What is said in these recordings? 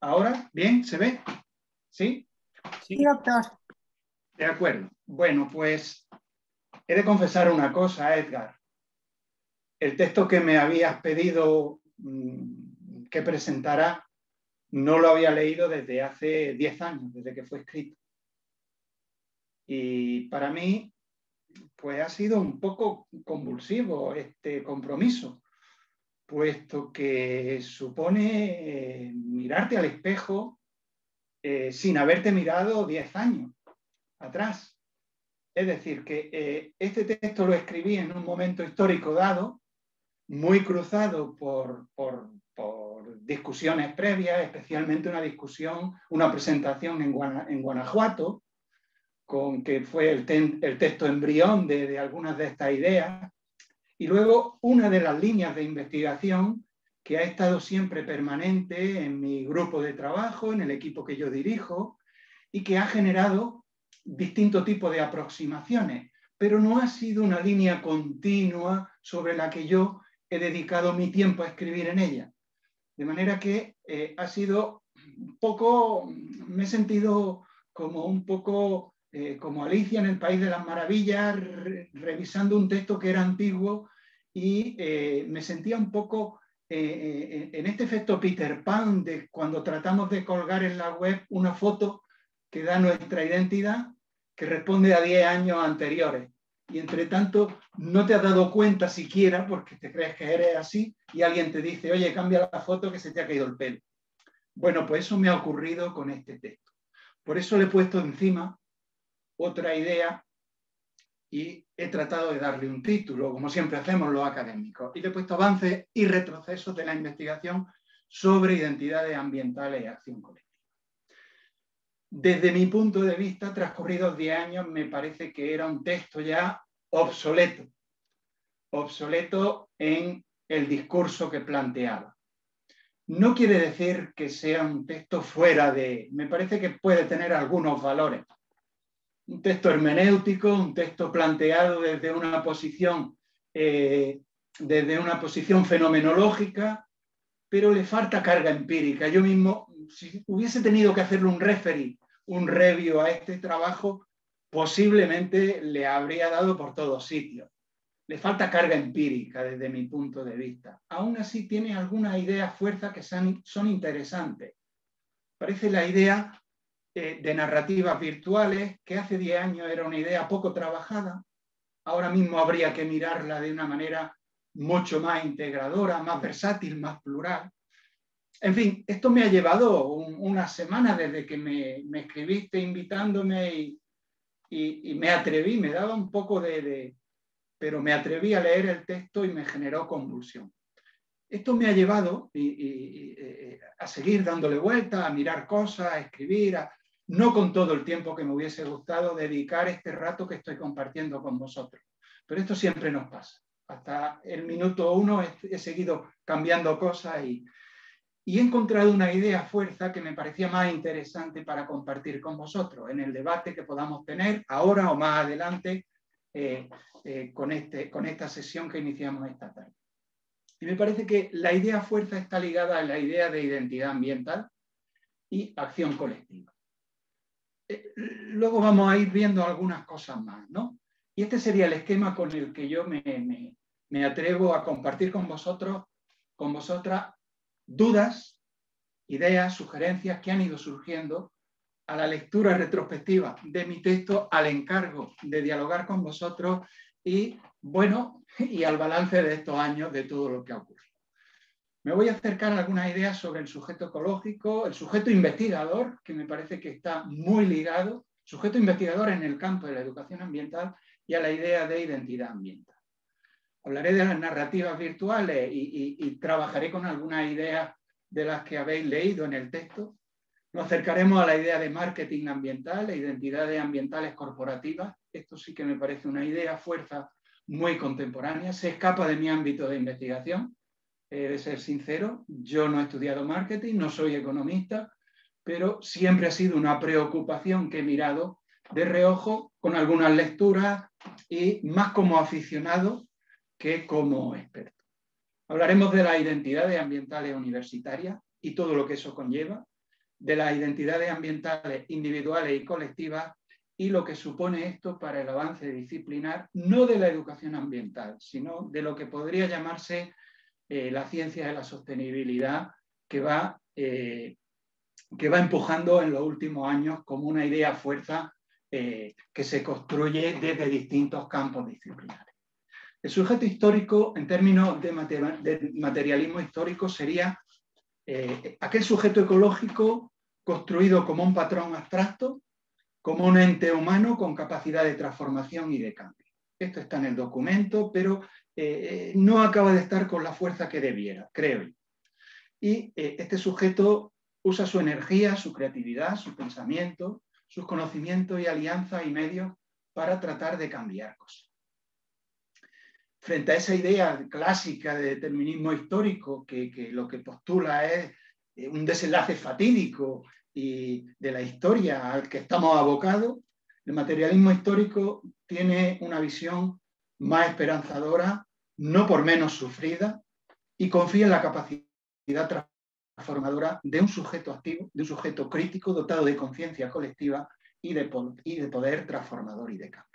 ¿Ahora? ¿Bien? ¿Se ve? ¿Sí? Sí, doctor. De acuerdo. Bueno, pues he de confesar una cosa, Edgar. El texto que me habías pedido que presentara no lo había leído desde hace 10 años, desde que fue escrito. Y para mí, pues ha sido un poco convulsivo este compromiso, puesto que supone mirarte al espejo sin haberte mirado 10 años atrás. Es decir, que este texto lo escribí en un momento histórico dado, muy cruzado por discusiones previas, especialmente una discusión, una presentación en Guanajuato, con que fue el texto embrión de algunas de estas ideas, y luego una de las líneas de investigación que ha estado siempre permanente en mi grupo de trabajo, en el equipo que yo dirijo, y que ha generado distintos tipos de aproximaciones, pero no ha sido una línea continua sobre la que yo he dedicado mi tiempo a escribir en ella. De manera que ha sido un poco, me he sentido como un poco como Alicia en el País de las Maravillas, revisando un texto que era antiguo y me sentía un poco en este efecto Peter Pan de cuando tratamos de colgar en la web una foto que da nuestra identidad, que responde a 10 años anteriores. Y entre tanto, no te has dado cuenta siquiera, porque te crees que eres así, y alguien te dice, oye, cambia la foto que se te ha caído el pelo. Bueno, pues eso me ha ocurrido con este texto. Por eso le he puesto encima otra idea y he tratado de darle un título, como siempre hacemos los académicos, y le he puesto avances y retrocesos de la investigación sobre identidades ambientales y acción colectiva. Desde mi punto de vista, transcurridos 10 años, me parece que era un texto ya obsoleto, obsoleto en el discurso que planteaba. No quiere decir que sea un texto fuera de... Me parece que puede tener algunos valores. Un texto hermenéutico, un texto planteado desde una posición fenomenológica, pero le falta carga empírica. Yo mismo, si hubiese tenido que hacerle un referee, un review a este trabajo, posiblemente le habría dado por todos sitios. Le falta carga empírica desde mi punto de vista. Aún así tiene algunas ideas fuerzas que son interesantes. Parece la idea de narrativas virtuales, que hace 10 años era una idea poco trabajada. Ahora mismo habría que mirarla de una manera mucho más integradora, más versátil, más plural. En fin, esto me ha llevado una semana desde que me escribiste invitándome y me atreví, me daba un poco pero me atreví a leer el texto y me generó convulsión. Esto me ha llevado a seguir dándole vuelta, a mirar cosas, a escribir, no con todo el tiempo que me hubiese gustado dedicar este rato que estoy compartiendo con vosotros. Pero esto siempre nos pasa. Hasta el minuto 1 he seguido cambiando cosas y he encontrado una idea fuerza que me parecía más interesante para compartir con vosotros en el debate que podamos tener ahora o más adelante con esta sesión que iniciamos esta tarde. Y me parece que la idea fuerza está ligada a la idea de identidad ambiental y acción colectiva. Luego vamos a ir viendo algunas cosas más, ¿no? Y este sería el esquema con el que yo me atrevo a compartir con vosotras dudas, ideas, sugerencias que han ido surgiendo a la lectura retrospectiva de mi texto, al encargo de dialogar con vosotros y, bueno, y al balance de estos años de todo lo que ha ocurrido. Me voy a acercar a algunas ideas sobre el sujeto ecológico, el sujeto investigador, que me parece que está muy ligado, sujeto investigador en el campo de la educación ambiental y a la idea de identidad ambiental. Hablaré de las narrativas virtuales y trabajaré con algunas ideas de las que habéis leído en el texto. Nos acercaremos a la idea de marketing ambiental e identidades ambientales corporativas. Esto sí que me parece una idea fuerza muy contemporánea. Se escapa de mi ámbito de investigación. He de ser sincero, yo no he estudiado marketing, no soy economista, pero siempre ha sido una preocupación que he mirado de reojo con algunas lecturas y más como aficionado que como experto. Hablaremos de las identidades ambientales universitarias y todo lo que eso conlleva. de las identidades ambientales individuales y colectivas y lo que supone esto para el avance disciplinar, no de la educación ambiental, sino de lo que podría llamarse la ciencia de la sostenibilidad, que va empujando en los últimos años como una idea fuerza que se construye desde distintos campos disciplinares. El sujeto histórico, en términos de materialismo histórico, sería aquel sujeto ecológico construido como un patrón abstracto, como un ente humano con capacidad de transformación y de cambio. Esto está en el documento, pero no acaba de estar con la fuerza que debiera, creo yo. Y este sujeto usa su energía, su creatividad, su pensamiento, sus conocimientos y alianzas y medios para tratar de cambiar cosas. Frente a esa idea clásica de determinismo histórico que lo que postula es un desenlace fatídico y de la historia al que estamos abocados, el materialismo histórico tiene una visión más esperanzadora, no por menos sufrida, y confía en la capacidad transformadora de un sujeto activo, de un sujeto crítico dotado de conciencia colectiva y de poder transformador y de cambio.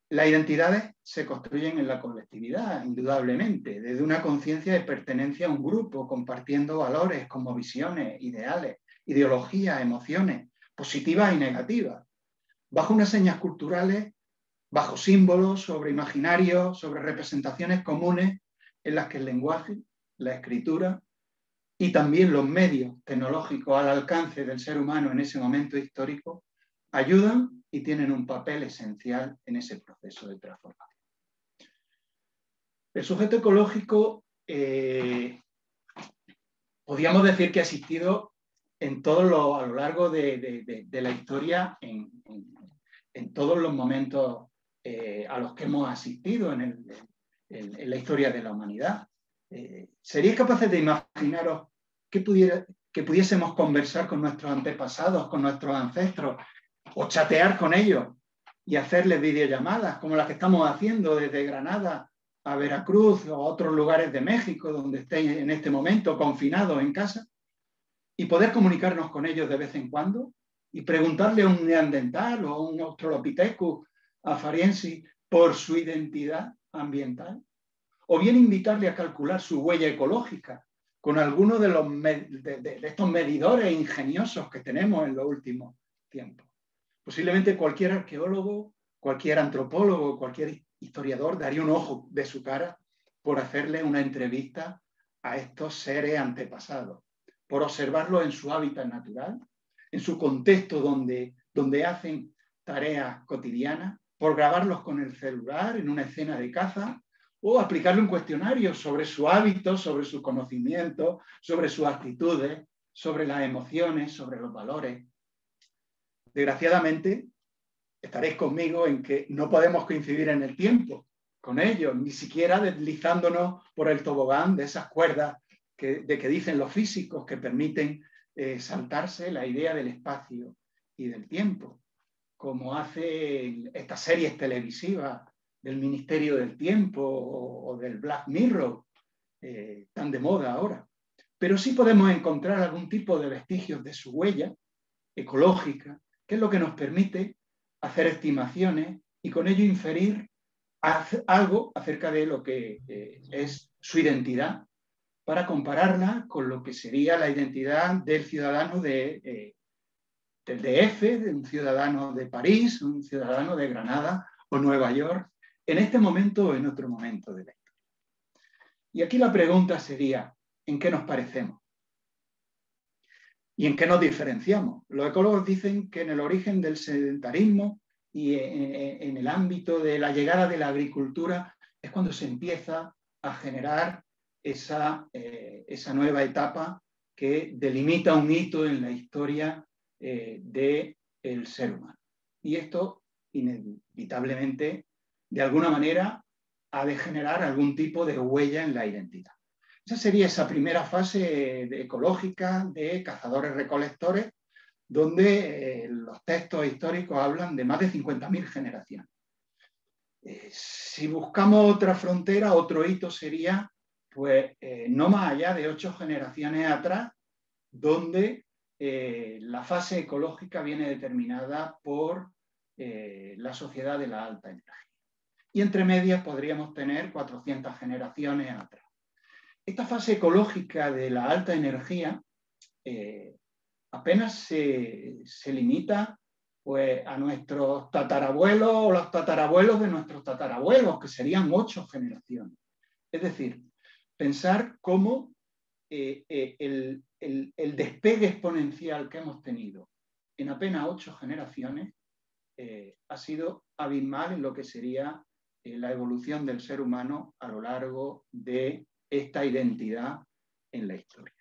Las identidades se construyen en la colectividad, indudablemente, desde una conciencia de pertenencia a un grupo, compartiendo valores, cosmovisiones, ideales, ideologías, emociones, positivas y negativas, bajo unas señas culturales, bajo símbolos, sobre imaginarios, sobre representaciones comunes en las que el lenguaje, la escritura y también los medios tecnológicos al alcance del ser humano en ese momento histórico ayudan y tienen un papel esencial en ese proceso de transformación. El sujeto ecológico podríamos decir que ha existido a lo largo de la historia en todos los momentos a los que hemos asistido en la historia de la humanidad. ¿Seríais capaces de imaginaros que pudiésemos conversar con nuestros antepasados, con nuestros ancestros, o chatear con ellos y hacerles videollamadas como las que estamos haciendo desde Granada a Veracruz o a otros lugares de México donde estéis en este momento confinados en casa, y poder comunicarnos con ellos de vez en cuando y preguntarle a un neandertal o a un australopithecus afariensis por su identidad ambiental? O bien invitarle a calcular su huella ecológica con alguno de estos medidores ingeniosos que tenemos en los últimos tiempos. Posiblemente cualquier arqueólogo, cualquier antropólogo, cualquier historiador daría un ojo de su cara por hacerle una entrevista a estos seres antepasados, por observarlos en su hábitat natural, en su contexto donde hacen tareas cotidianas, por grabarlos con el celular en una escena de caza, o aplicarle un cuestionario sobre su hábito, sobre sus conocimientos, sobre sus actitudes, sobre las emociones, sobre los valores. Desgraciadamente, estaréis conmigo en que no podemos coincidir en el tiempo con ellos, ni siquiera deslizándonos por el tobogán de esas cuerdas que dicen los físicos que permiten saltarse la idea del espacio y del tiempo, como hace estas series televisivas del Ministerio del Tiempo o del Black Mirror, tan de moda ahora. Pero sí podemos encontrar algún tipo de vestigios de su huella ecológica, que es lo que nos permite hacer estimaciones y con ello inferir algo acerca de lo que es su identidad, para compararla con lo que sería la identidad del ciudadano del DF, de un ciudadano de París, un ciudadano de Granada o Nueva York, en este momento o en otro momento de la historia. Y aquí la pregunta sería, ¿en qué nos parecemos? ¿Y en qué nos diferenciamos? Los ecólogos dicen que en el origen del sedentarismo y en el ámbito de la llegada de la agricultura es cuando se empieza a generar esa nueva etapa que delimita un hito en la historia del ser humano. Y esto, inevitablemente, de alguna manera, ha de generar algún tipo de huella en la identidad. Esa sería esa primera fase ecológica de cazadores-recolectores, donde los textos históricos hablan de más de 50.000 generaciones. Si buscamos otra frontera, otro hito sería, pues, no más allá de 8 generaciones atrás, donde la fase ecológica viene determinada por la sociedad de la alta energía. Y entre medias podríamos tener 400 generaciones atrás. Esta fase ecológica de la alta energía apenas se limita pues, a nuestros tatarabuelos o los tatarabuelos de nuestros tatarabuelos, que serían 8 generaciones. Es decir, pensar cómo el despegue exponencial que hemos tenido en apenas 8 generaciones ha sido abismal en lo que sería la evolución del ser humano a lo largo de esta identidad en la historia.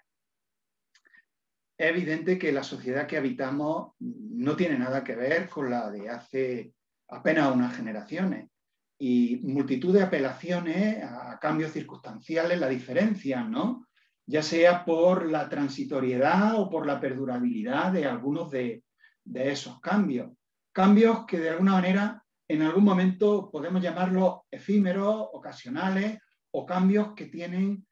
Es evidente que la sociedad que habitamos no tiene nada que ver con la de hace apenas unas generaciones, y multitud de apelaciones a cambios circunstanciales la diferencian, ¿no? Ya sea por la transitoriedad o por la perdurabilidad de algunos de esos cambios. Cambios que de alguna manera en algún momento podemos llamarlos efímeros, ocasionales, o cambios que tienen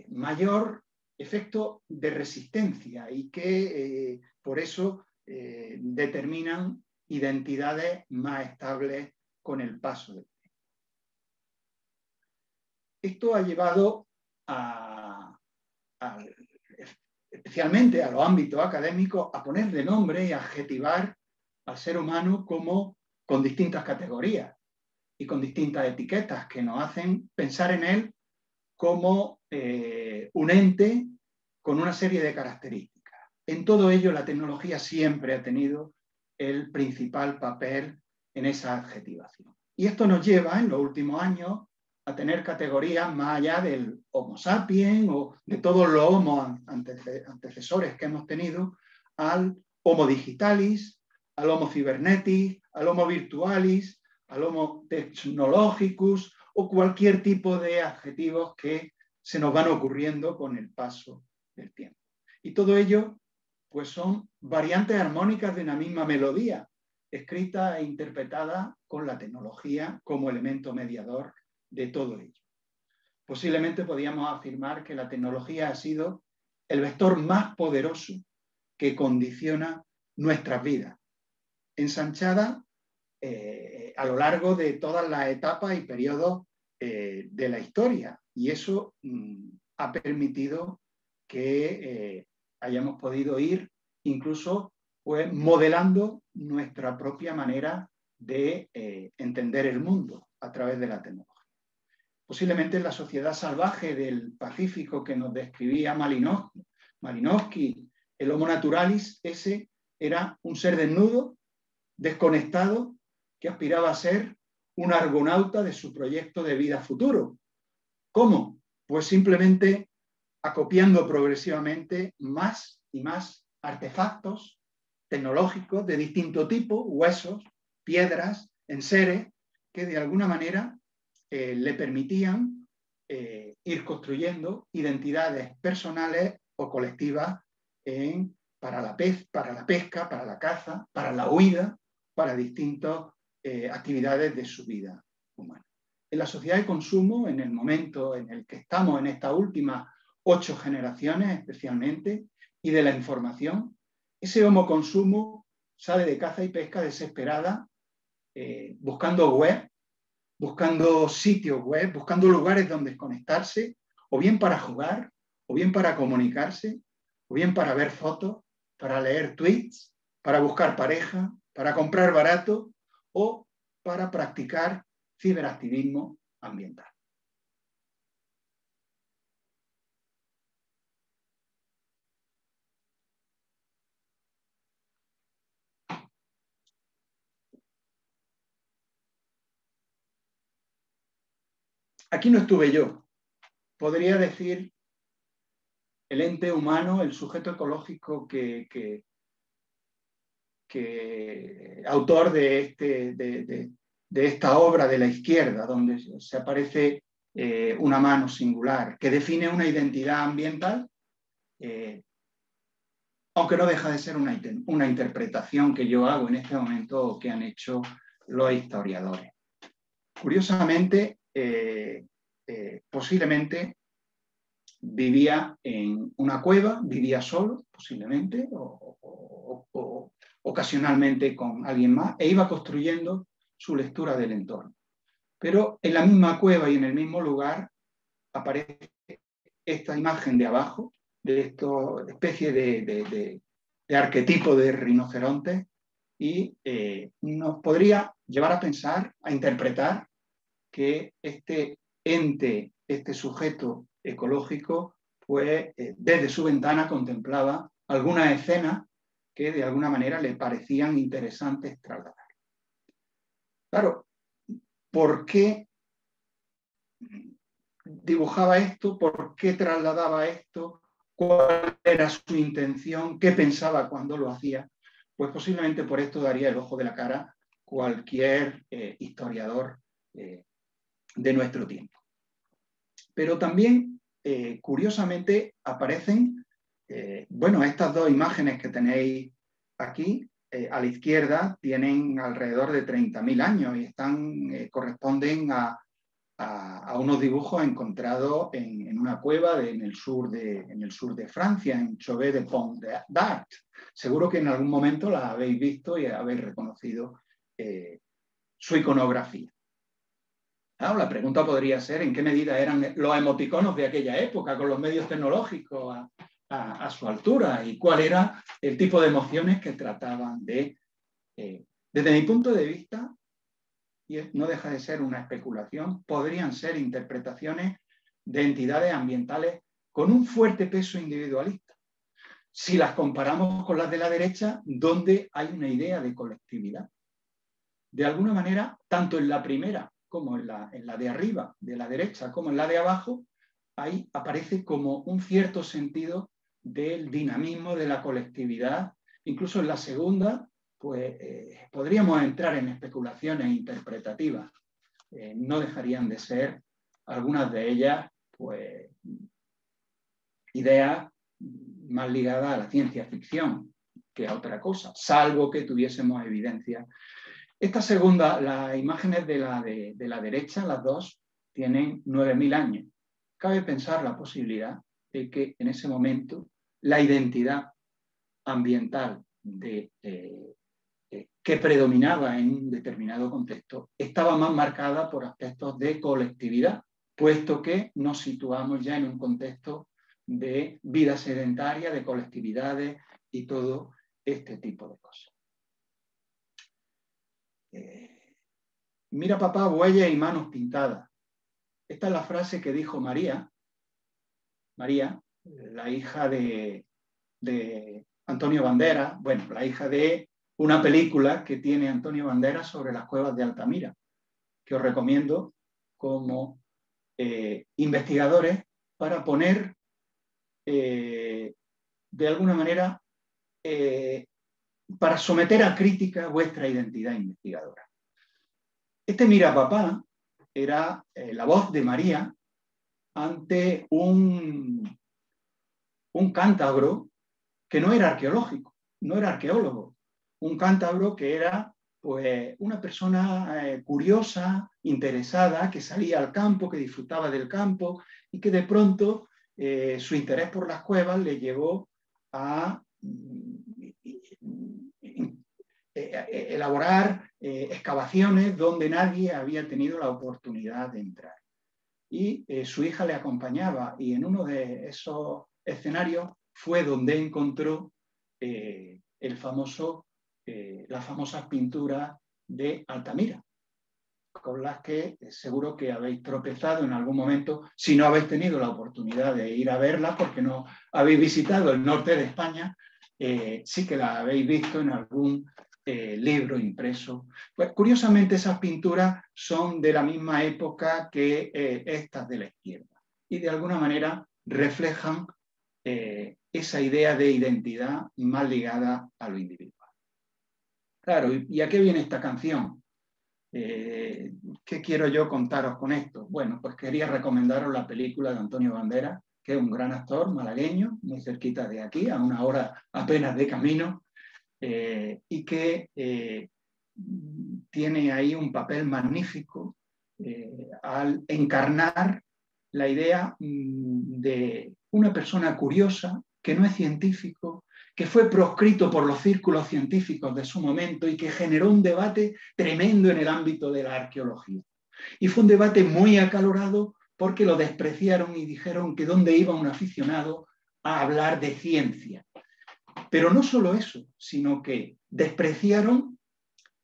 mayor efecto de resistencia y que por eso determinan identidades más estables con el paso del tiempo. Esto ha llevado especialmente a los ámbitos académicos a ponerle nombre y adjetivar al ser humano como con distintas categorías y con distintas etiquetas que nos hacen pensar en él como un ente con una serie de características. En todo ello, la tecnología siempre ha tenido el principal papel en esa adjetivación. Y esto nos lleva, en los últimos años, a tener categorías más allá del Homo sapiens o de todos los Homo antecesores que hemos tenido, al Homo digitalis, al Homo cybernetic, al Homo virtualis, al Homo technologicus o cualquier tipo de adjetivos que se nos van ocurriendo con el paso del tiempo. Y todo ello pues son variantes armónicas de una misma melodía, escrita e interpretada con la tecnología como elemento mediador de todo ello. Posiblemente podríamos afirmar que la tecnología ha sido el vector más poderoso que condiciona nuestras vidas, ensanchada a lo largo de todas las etapas y periodos de la historia. Y eso ha permitido que hayamos podido ir incluso pues, modelando nuestra propia manera de entender el mundo a través de la tecnología. Posiblemente en la sociedad salvaje del Pacífico que nos describía Malinowski, el Homo naturalis, ese era un ser desnudo, desconectado, que aspiraba a ser un argonauta de su proyecto de vida futuro. ¿Cómo? Pues simplemente acopiando progresivamente más y más artefactos tecnológicos de distinto tipo, huesos, piedras, enseres, que de alguna manera le permitían ir construyendo identidades personales o colectivas para la pesca, para la caza, para la huida, para distintas actividades de su vida humana. En la sociedad de consumo, en el momento en el que estamos, en estas últimas 8 generaciones especialmente, y de la información, ese homoconsumo sale de caza y pesca desesperada, buscando web, buscando sitios web, buscando lugares donde conectarse, o bien para jugar, o bien para comunicarse, o bien para ver fotos, para leer tweets, para buscar pareja, para comprar barato o para practicar ciberactivismo ambiental. Aquí no estuve yo. Podría decir el ente humano, el sujeto ecológico que autor de esta obra de la izquierda, donde se aparece una mano singular, que define una identidad ambiental, aunque no deja de ser una interpretación que yo hago en este momento o que han hecho los historiadores. Curiosamente, posiblemente vivía en una cueva, vivía solo, posiblemente, o ocasionalmente con alguien más, e iba construyendo su lectura del entorno. Pero en la misma cueva y en el mismo lugar aparece esta imagen de abajo, de esta especie de arquetipo de rinoceronte, y nos podría llevar a pensar, a interpretar que este ente, este sujeto ecológico, pues desde su ventana contemplaba algunas escenas que de alguna manera le parecían interesantes trasladar. Claro, ¿por qué dibujaba esto? ¿Por qué trasladaba esto? ¿Cuál era su intención? ¿Qué pensaba cuando lo hacía? Pues posiblemente por esto daría el ojo de la cara cualquier historiador de nuestro tiempo. Pero también, curiosamente, aparecen, bueno, estas dos imágenes que tenéis aquí, a la izquierda, tienen alrededor de 30.000 años y corresponden a unos dibujos encontrados en una cueva en el sur de Francia, en Chauvet de Pont d'Art. Seguro que en algún momento la habéis visto y habéis reconocido su iconografía. Claro, la pregunta podría ser en qué medida eran los emoticonos de aquella época con los medios tecnológicos a su altura y cuál era el tipo de emociones que trataban de... desde mi punto de vista, y no deja de ser una especulación, podrían ser interpretaciones de entidades ambientales con un fuerte peso individualista. Si las comparamos con las de la derecha, donde hay una idea de colectividad. De alguna manera, tanto en la primera como en la de arriba, de la derecha, como en la de abajo, ahí aparece como un cierto sentido del dinamismo de la colectividad. Incluso en la segunda, pues podríamos entrar en especulaciones interpretativas. No dejarían de ser algunas de ellas, pues, ideas más ligadas a la ciencia ficción que a otra cosa, salvo que tuviésemos evidencia. Esta segunda, las imágenes de la derecha, las dos, tienen 9.000 años. Cabe pensar la posibilidad de que en ese momento la identidad ambiental que predominaba en un determinado contexto estaba más marcada por aspectos de colectividad, puesto que nos situamos ya en un contexto de vida sedentaria, de colectividades y todo este tipo de cosas. Mira papá, huellas y manos pintadas. Esta es la frase que dijo María, la hija de Antonio Banderas, bueno, la hija de una película que tiene Antonio Banderas sobre las cuevas de Altamira, que os recomiendo como investigadores para poner de alguna manera, para someter a crítica vuestra identidad investigadora. Este Mira Papá era la voz de María ante un cántabro que no era arqueológico, no era arqueólogo, un cántabro que era pues, una persona curiosa, interesada, que salía al campo, que disfrutaba del campo y que de pronto su interés por las cuevas le llevó a elaborar excavaciones donde nadie había tenido la oportunidad de entrar. Y su hija le acompañaba y en uno de esos escenarios fue donde encontró las famosas pinturas de Altamira, con las que seguro que habéis tropezado en algún momento, si no habéis tenido la oportunidad de ir a verlas porque no habéis visitado el norte de España, sí que las habéis visto en algún libro impreso. Pues curiosamente esas pinturas son de la misma época que estas de la izquierda y de alguna manera reflejan esa idea de identidad más ligada a lo individual. Claro, ¿y a qué viene esta canción? ¿Qué quiero yo contaros con esto? Bueno, pues quería recomendaros la película de Antonio Banderas, que es un gran actor malagueño, muy cerquita de aquí, a una hora apenas de camino, y que tiene ahí un papel magnífico al encarnar la idea de una persona curiosa, que no es científico, que fue proscrito por los círculos científicos de su momento y que generó un debate tremendo en el ámbito de la arqueología. Y fue un debate muy acalorado porque lo despreciaron y dijeron que dónde iba un aficionado a hablar de ciencia. Pero no solo eso, sino que despreciaron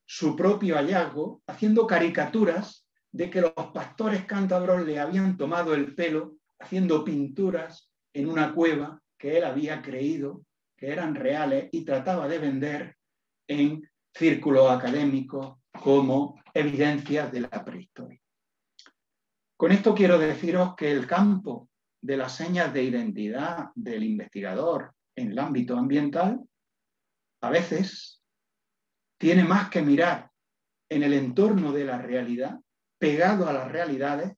su propio hallazgo haciendo caricaturas de que los pastores cántabros le habían tomado el pelo haciendo pinturas en una cueva que él había creído que eran reales y trataba de vender en círculos académicos como evidencias de la prehistoria. Con esto quiero deciros que el campo de las señas de identidad del investigador en el ámbito ambiental a veces tiene más que mirar en el entorno de la realidad, pegado a las realidades,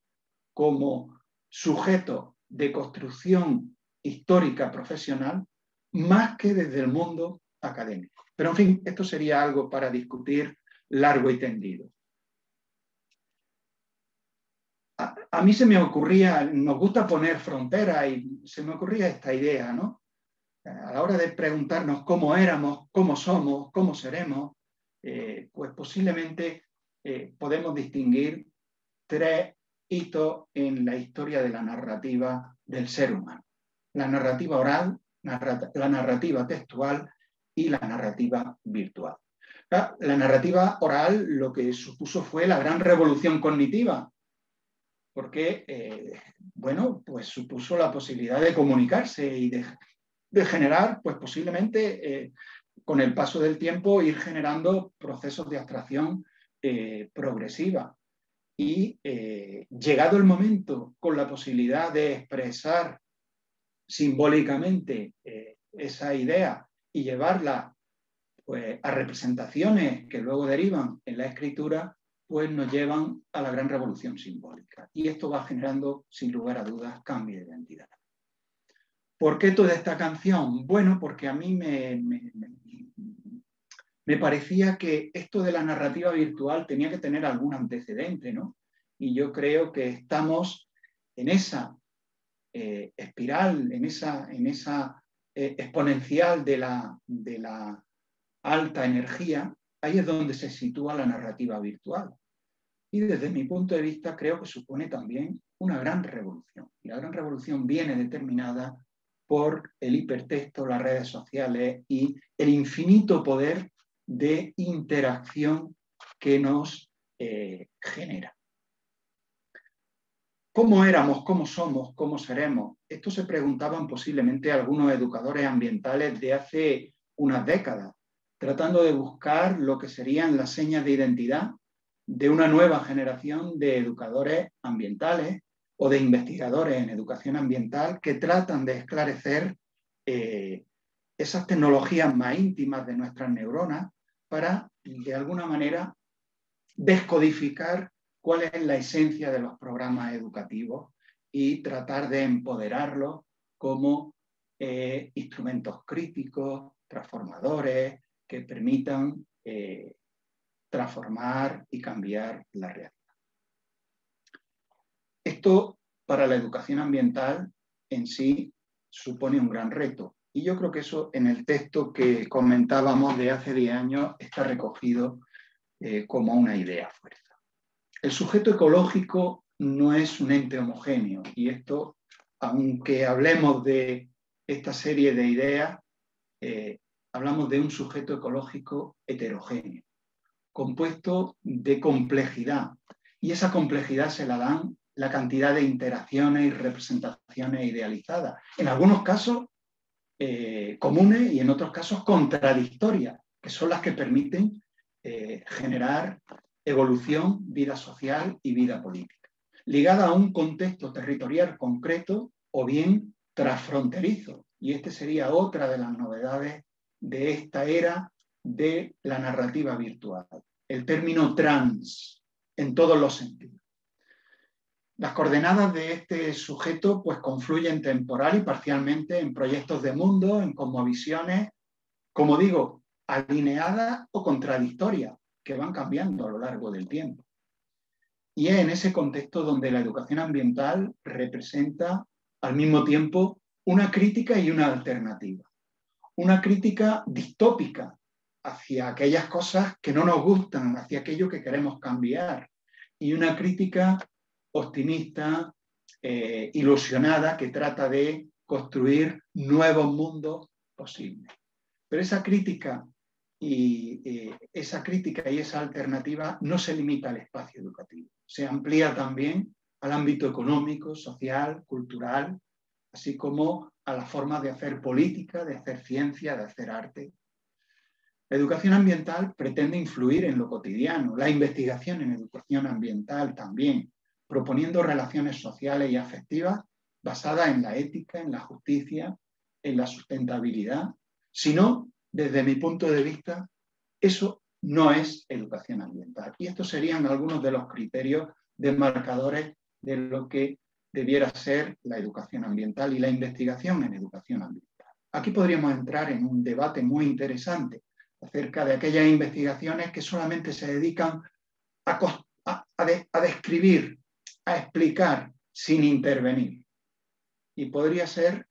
como sujeto de construcción histórica profesional, más que desde el mundo académico. Pero, en fin, esto sería algo para discutir largo y tendido. A mí se me ocurría, nos gusta poner fronteras y se me ocurría esta idea, ¿no? A la hora de preguntarnos cómo éramos, cómo somos, cómo seremos, pues posiblemente podemos distinguir 3 hitos en la historia de la narrativa del ser humano. La narrativa oral, la narrativa textual y la narrativa virtual. La narrativa oral lo que supuso fue la gran revolución cognitiva, porque, bueno, pues supuso la posibilidad de comunicarse y de generar, pues posiblemente, con el paso del tiempo, ir generando procesos de abstracción progresiva. Y llegado el momento, con la posibilidad de expresar simbólicamente esa idea y llevarla pues, a representaciones que luego derivan en la escritura, pues nos llevan a la gran revolución simbólica. Y esto va generando, sin lugar a dudas, cambio de identidad. ¿Por qué toda esta canción? Bueno, porque a mí me parecía que esto de la narrativa virtual tenía que tener algún antecedente, ¿no? Y yo creo que estamos en esa espiral, en esa exponencial de la alta energía. Ahí es donde se sitúa la narrativa virtual. Y desde mi punto de vista creo que supone también una gran revolución. Y la gran revolución viene determinada por el hipertexto, las redes sociales y el infinito poder de interacción que nos genera. ¿Cómo éramos, cómo somos, cómo seremos? Esto se preguntaban posiblemente algunos educadores ambientales de hace unas décadas, tratando de buscar lo que serían las señas de identidad de una nueva generación de educadores ambientales o de investigadores en educación ambiental que tratan de esclarecer esas tecnologías más íntimas de nuestras neuronas para, de alguna manera, descodificar cuál es la esencia de los programas educativos y tratar de empoderarlos como instrumentos críticos, transformadores, que permitan transformar y cambiar la realidad. Esto para la educación ambiental en sí supone un gran reto. Y yo creo que eso en el texto que comentábamos de hace 10 años está recogido como una idea fuerza. El sujeto ecológico no es un ente homogéneo y esto, aunque hablemos de esta serie de ideas, hablamos de un sujeto ecológico heterogéneo, compuesto de complejidad, y esa complejidad se la dan la cantidad de interacciones y representaciones idealizadas, en algunos casos comunes y en otros casos contradictorias, que son las que permiten generar evolución, vida social y vida política, ligada a un contexto territorial concreto o bien transfronterizo. Y este sería otra de las novedades de esta era de la narrativa virtual, el término trans en todos los sentidos. Las coordenadas de este sujeto pues confluyen temporal y parcialmente en proyectos de mundo, en cosmovisiones, como digo, alineadas o contradictorias, que van cambiando a lo largo del tiempo. Y es en ese contexto donde la educación ambiental representa al mismo tiempo una crítica y una alternativa. Una crítica distópica hacia aquellas cosas que no nos gustan, hacia aquello que queremos cambiar. Y una crítica optimista, ilusionada, que trata de construir nuevos mundos posibles. Pero esa crítica y esa alternativa no se limita al espacio educativo, se amplía también al ámbito económico, social, cultural, así como a la forma de hacer política, de hacer ciencia, de hacer arte. La educación ambiental pretende influir en lo cotidiano, la investigación en educación ambiental también, proponiendo relaciones sociales y afectivas basadas en la ética, en la justicia, en la sustentabilidad. Si no, desde mi punto de vista, eso no es educación ambiental. Y estos serían algunos de los criterios demarcadores de lo que debiera ser la educación ambiental y la investigación en educación ambiental. Aquí podríamos entrar en un debate muy interesante acerca de aquellas investigaciones que solamente se dedican a describir, a explicar, sin intervenir. Y podría ser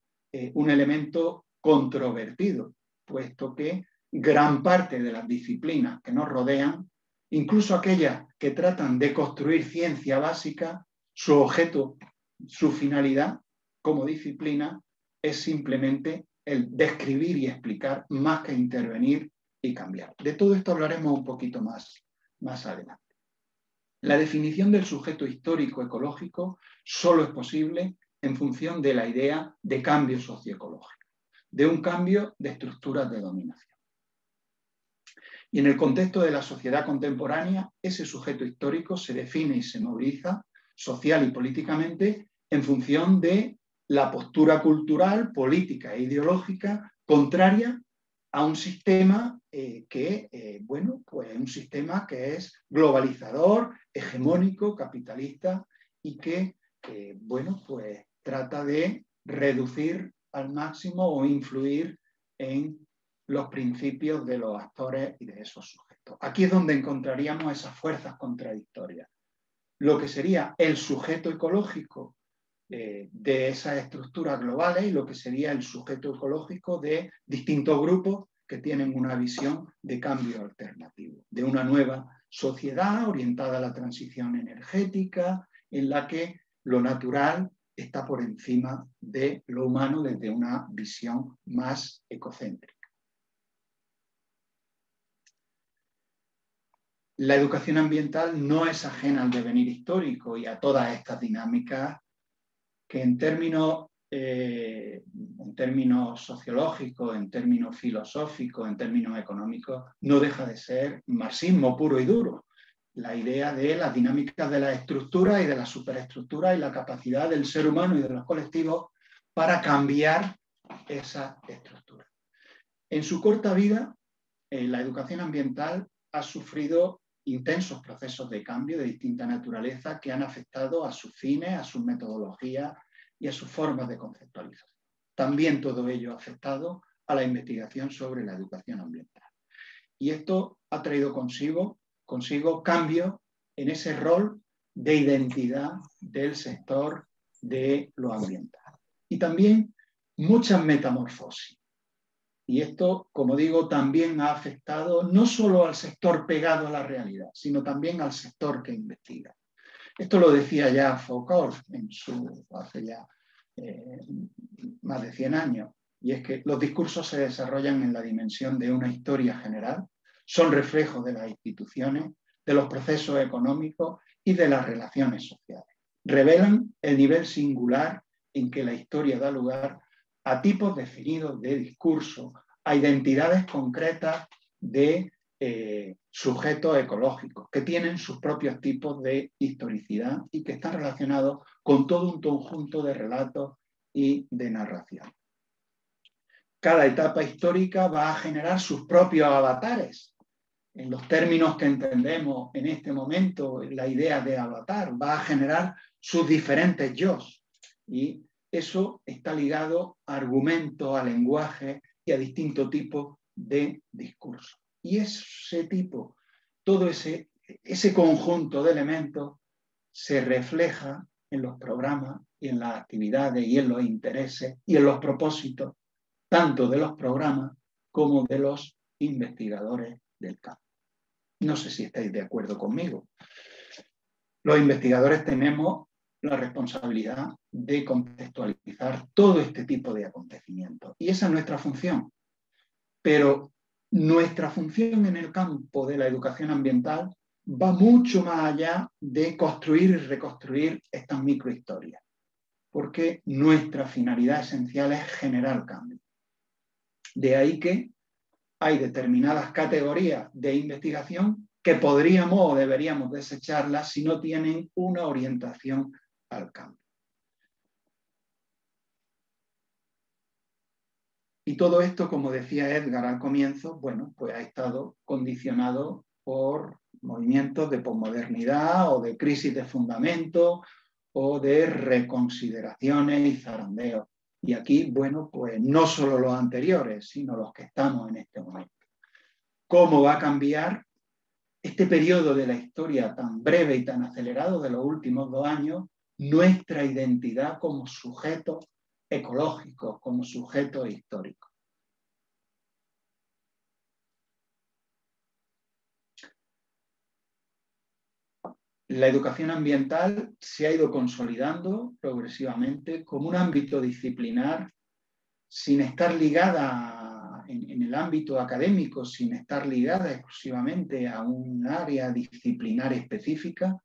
un elemento controvertido, puesto que gran parte de las disciplinas que nos rodean, incluso aquellas que tratan de construir ciencia básica, su objeto, su finalidad como disciplina es simplemente el describir y explicar más que intervenir y cambiar. De todo esto hablaremos un poquito más adelante. La definición del sujeto histórico ecológico solo es posible en función de la idea de cambio socioecológico, de un cambio de estructuras de dominación. Y en el contexto de la sociedad contemporánea, ese sujeto histórico se define y se moviliza social y políticamente en función de la postura cultural, política e ideológica contraria a un sistema un sistema que es globalizador, hegemónico, capitalista y que trata de reducir al máximo o influir en los principios de los actores y de esos sujetos. Aquí es donde encontraríamos esas fuerzas contradictorias. Lo que sería el sujeto ecológico de esas estructuras globales y lo que sería el sujeto ecológico de distintos grupos que tienen una visión de cambio alternativo, de una nueva sociedad orientada a la transición energética, en la que lo natural está por encima de lo humano desde una visión más ecocéntrica. La educación ambiental no es ajena al devenir histórico y a todas estas dinámicas que en términos sociológicos, en términos filosóficos, en términos económicos, no deja de ser marxismo puro y duro. La idea de las dinámicas de la estructura y de la superestructura y la capacidad del ser humano y de los colectivos para cambiar esa estructura. En su corta vida, la educación ambiental ha sufrido intensos procesos de cambio de distinta naturaleza que han afectado a sus fines, a sus metodologías y a sus formas de conceptualización. También todo ello ha afectado a la investigación sobre la educación ambiental. Y esto ha traído consigo cambios en ese rol de identidad del sector de lo ambiental. Y también muchas metamorfosis. Y esto, como digo, también ha afectado no solo al sector pegado a la realidad, sino también al sector que investiga. Esto lo decía ya Foucault hace ya más de 100 años, y es que los discursos se desarrollan en la dimensión de una historia general, son reflejos de las instituciones, de los procesos económicos y de las relaciones sociales. Revelan el nivel singular en que la historia da lugar a tipos definidos de discurso, a identidades concretas de sujetos ecológicos que tienen sus propios tipos de historicidad y que están relacionados con todo un conjunto de relatos y de narración. Cada etapa histórica va a generar sus propios avatares. En los términos que entendemos en este momento, la idea de avatar va a generar sus diferentes yos. Y eso está ligado a argumentos, a lenguaje y a distintos tipos de discurso. Y ese tipo, todo ese conjunto de elementos se refleja en los programas y en las actividades y en los intereses y en los propósitos, tanto de los programas como de los investigadores del campo. No sé si estáis de acuerdo conmigo. Los investigadores tenemos la responsabilidad de contextualizar todo este tipo de acontecimientos. Y esa es nuestra función. Pero nuestra función en el campo de la educación ambiental va mucho más allá de construir y reconstruir estas microhistorias, porque nuestra finalidad esencial es generar cambio. De ahí que hay determinadas categorías de investigación que podríamos o deberíamos desecharlas si no tienen una orientación al cambio. Y todo esto, como decía Edgar al comienzo, bueno, pues ha estado condicionado por movimientos de posmodernidad o de crisis de fundamento o de reconsideraciones y zarandeos. Y aquí, bueno, pues no solo los anteriores, sino los que estamos en este momento. ¿Cómo va a cambiar este periodo de la historia tan breve y tan acelerado de los últimos 2 años nuestra identidad como sujetos ecológicos, como sujetos históricos? La educación ambiental se ha ido consolidando progresivamente como un ámbito disciplinar sin estar ligada en el ámbito académico, sin estar ligada exclusivamente a un área disciplinar específica,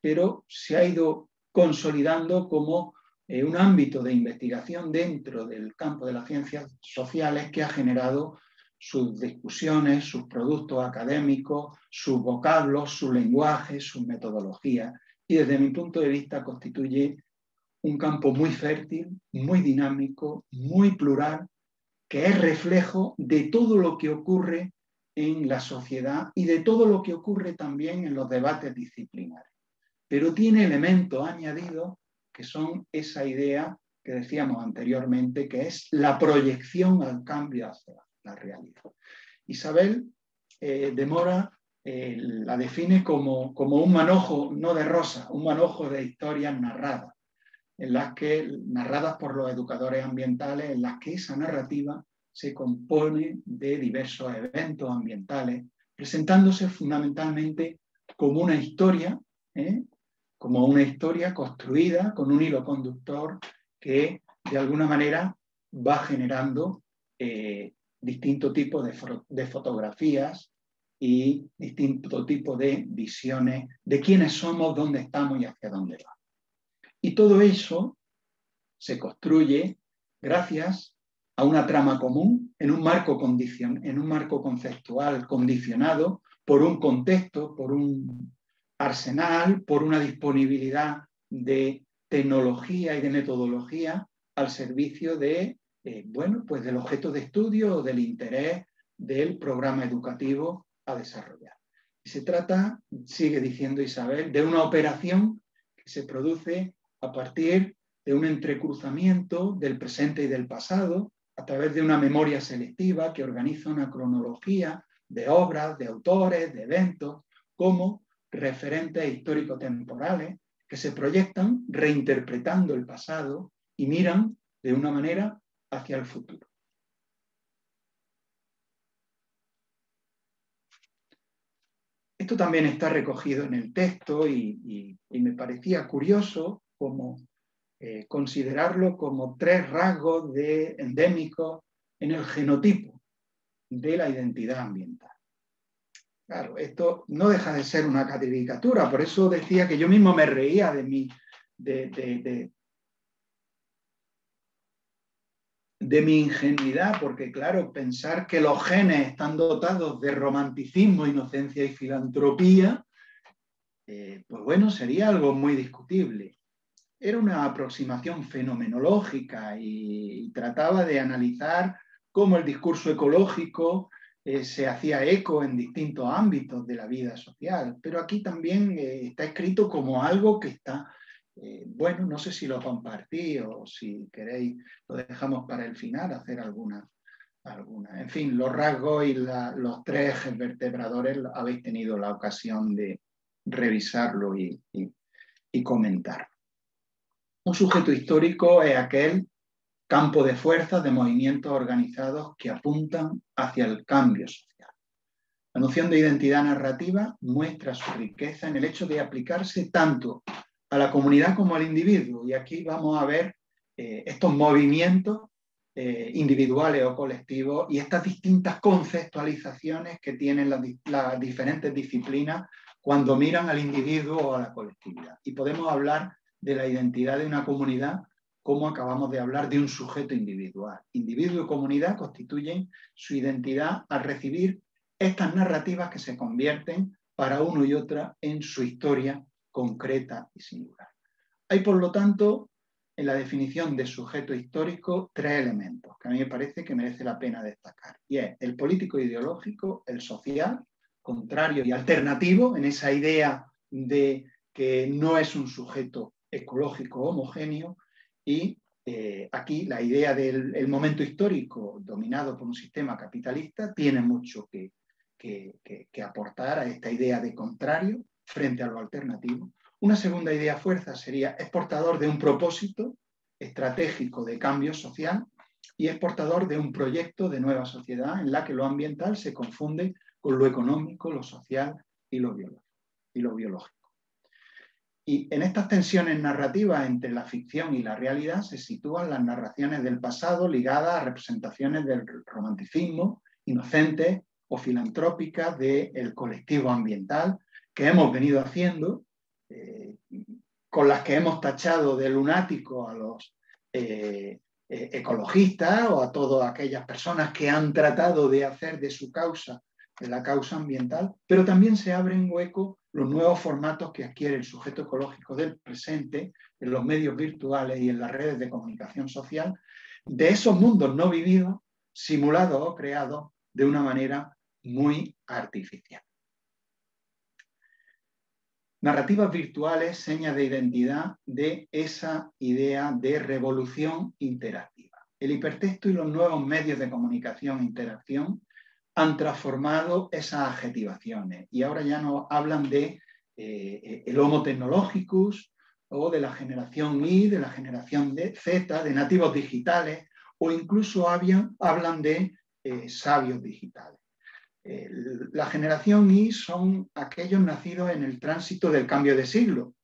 pero se ha ido consolidando como un ámbito de investigación dentro del campo de las ciencias sociales que ha generado sus discusiones, sus productos académicos, sus vocablos, su lenguaje, sus metodologías. Y desde mi punto de vista constituye un campo muy fértil, muy dinámico, muy plural, que es reflejo de todo lo que ocurre en la sociedad y de todo lo que ocurre también en los debates disciplinares. Pero tiene elementos añadidos que son esa idea que decíamos anteriormente, que es la proyección al cambio hacia la realidad. Isabel de Mora la define como un manojo, no de rosa, un manojo de historias narradas, narradas por los educadores ambientales, en las que esa narrativa se compone de diversos eventos ambientales, presentándose fundamentalmente como una historia, como una historia construida con un hilo conductor que de alguna manera va generando distintos tipos de fotografías y distintos tipos de visiones de quiénes somos, dónde estamos y hacia dónde vamos. Y todo eso se construye gracias a una trama común, en un marco conceptual condicionado por un contexto, por un arsenal, por una disponibilidad de tecnología y de metodología al servicio de, pues del objeto de estudio o del interés del programa educativo a desarrollar. Y se trata, sigue diciendo Isabel, de una operación que se produce a partir de un entrecruzamiento del presente y del pasado, a través de una memoria selectiva que organiza una cronología de obras, de autores, de eventos, como referentes histórico-temporales que se proyectan reinterpretando el pasado y miran de una manera hacia el futuro. Esto también está recogido en el texto y me parecía curioso como considerarlo como 3 rasgos endémicos en el genotipo de la identidad ambiental. Claro, esto no deja de ser una caricatura, por eso decía que yo mismo me reía de mi ingenuidad, porque claro, pensar que los genes están dotados de romanticismo, inocencia y filantropía, pues bueno, sería algo muy discutible. Era una aproximación fenomenológica y trataba de analizar cómo el discurso ecológico se hacía eco en distintos ámbitos de la vida social. Pero aquí también está escrito como algo que está, bueno, no sé si lo compartí o si queréis lo dejamos para el final, hacer alguna. En fin, los rasgos y los 3 ejes vertebradores habéis tenido la ocasión de revisarlo y y comentar. Un sujeto histórico es aquel campo de fuerzas de movimientos organizados que apuntan hacia el cambio social. La noción de identidad narrativa muestra su riqueza en el hecho de aplicarse tanto a la comunidad como al individuo. Y aquí vamos a ver estos movimientos individuales o colectivos y estas distintas conceptualizaciones que tienen las diferentes disciplinas cuando miran al individuo o a la colectividad. Y podemos hablar de la identidad de una comunidad como acabamos de hablar de un sujeto individual. Individuo y comunidad constituyen su identidad al recibir estas narrativas que se convierten para uno y otra en su historia concreta y singular. Hay, por lo tanto, en la definición de sujeto histórico, tres elementos que a mí me parece que merece la pena destacar. Y es el político ideológico, el social, contrario y alternativo, en esa idea de que no es un sujeto ecológico homogéneo, y aquí la idea del momento histórico dominado por un sistema capitalista tiene mucho que aportar a esta idea de contrario frente a lo alternativo. Una segunda idea fuerza sería, es portador de un propósito estratégico de cambio social y es portador de un proyecto de nueva sociedad en la que lo ambiental se confunde con lo económico, lo social y lo biológico. Y en estas tensiones narrativas entre la ficción y la realidad se sitúan las narraciones del pasado ligadas a representaciones del romanticismo, inocentes o filantrópicas del colectivo ambiental que hemos venido haciendo, con las que hemos tachado de lunático a los ecologistas o a todas aquellas personas que han tratado de hacer de su causa de la causa ambiental, pero también se abren hueco los nuevos formatos que adquiere el sujeto ecológico del presente en los medios virtuales y en las redes de comunicación social, de esos mundos no vividos, simulados o creados de una manera muy artificial. Narrativas virtuales, señas de identidad de esa idea de revolución interactiva. El hipertexto y los nuevos medios de comunicación e interacción han transformado esas adjetivaciones y ahora ya no hablan de el Homo technologicus o de la generación Y, de la generación Z, de nativos digitales o incluso hablan de sabios digitales. La generación Y son aquellos nacidos en el tránsito del cambio de siglo,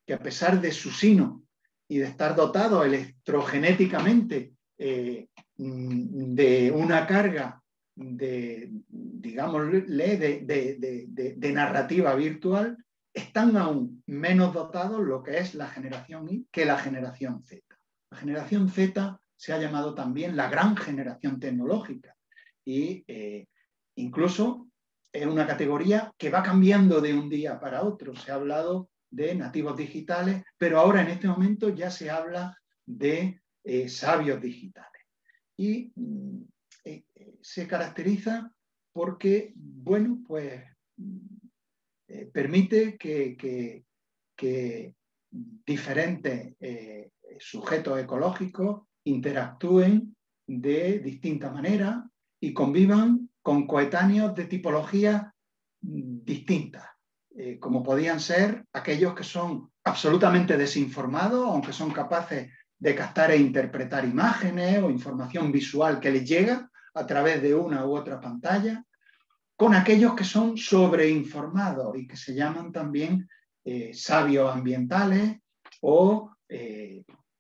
que a pesar de su sino y de estar dotados electrogenéticamente de una carga de narrativa virtual, están aún menos dotados lo que es la generación Y que la generación Z. La generación Z se ha llamado también la gran generación tecnológica y incluso es una categoría que va cambiando de un día para otro. Se ha hablado de nativos digitales, pero ahora en este momento ya se habla de sabios digitales. Y se caracteriza porque, bueno, pues permite que diferentes sujetos ecológicos interactúen de distinta manera y convivan con coetáneos de tipologías distintas, como podían ser aquellos que son absolutamente desinformados, aunque son capaces de captar e interpretar imágenes o información visual que les llega a través de una u otra pantalla, con aquellos que son sobreinformados y que se llaman también sabios ambientales o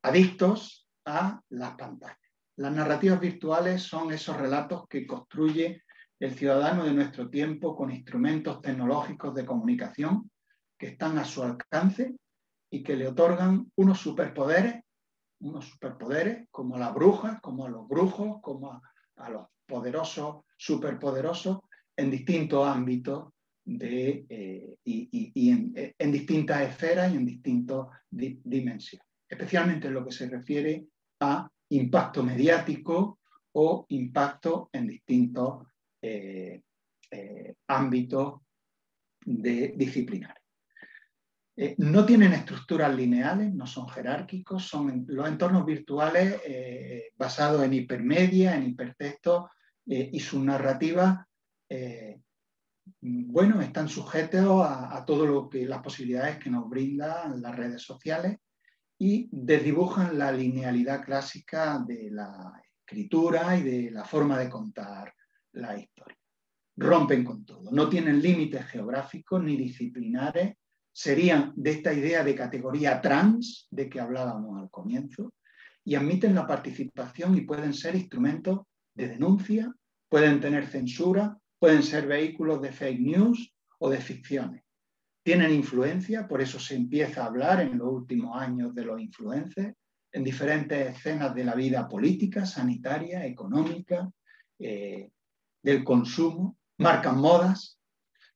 adictos a las pantallas. Las narrativas virtuales son esos relatos que construye el ciudadano de nuestro tiempo con instrumentos tecnológicos de comunicación que están a su alcance y que le otorgan unos superpoderes como a las brujas, como a los brujos, como a los poderosos, superpoderosos en distintos ámbitos y en distintas esferas y en distintas dimensiones, especialmente en lo que se refiere a impacto mediático o impacto en distintos ámbitos disciplinares. No tienen estructuras lineales, no son jerárquicos, son los entornos virtuales basados en hipermedia, en hipertexto y sus narrativas bueno, están sujetos a todo lo que las posibilidades que nos brindan las redes sociales y desdibujan la linealidad clásica de la escritura y de la forma de contar la historia. Rompen con todo, no tienen límites geográficos ni disciplinares, serían de esta idea de categoría trans de que hablábamos al comienzo, y admiten la participación y pueden ser instrumentos de denuncia, pueden tener censura, pueden ser vehículos de fake news o de ficciones. Tienen influencia, por eso se empieza a hablar en los últimos años de los influencers, en diferentes escenas de la vida política, sanitaria, económica, del consumo, marcan modas,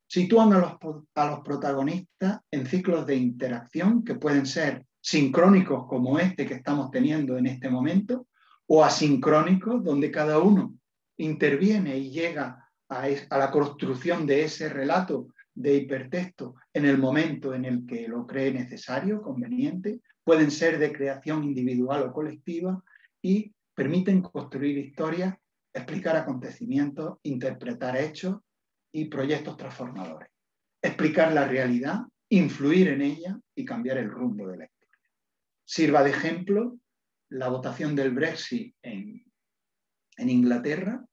sitúan a los protagonistas en ciclos de interacción que pueden ser sincrónicos como este que estamos teniendo en este momento, o asincrónicos donde cada uno interviene y llega a la construcción de ese relato de hipertexto en el momento en el que lo cree necesario, conveniente, pueden ser de creación individual o colectiva y permiten construir historias, explicar acontecimientos, interpretar hechos y proyectos transformadores, explicar la realidad, influir en ella y cambiar el rumbo de la historia. Sirva de ejemplo la votación del Brexit en Inglaterra,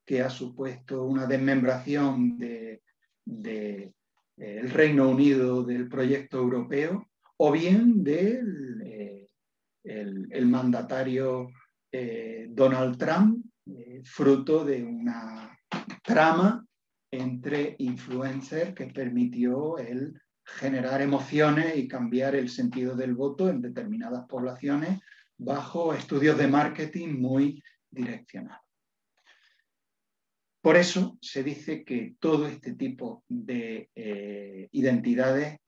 que ha supuesto una desmembración del Reino Unido del proyecto europeo, o bien del el mandatario Donald Trump, fruto de una trama entre influencers que permitió el generar emociones y cambiar el sentido del voto en determinadas poblaciones bajo estudios de marketing muy direccionados. Por eso se dice que todo este tipo de identidades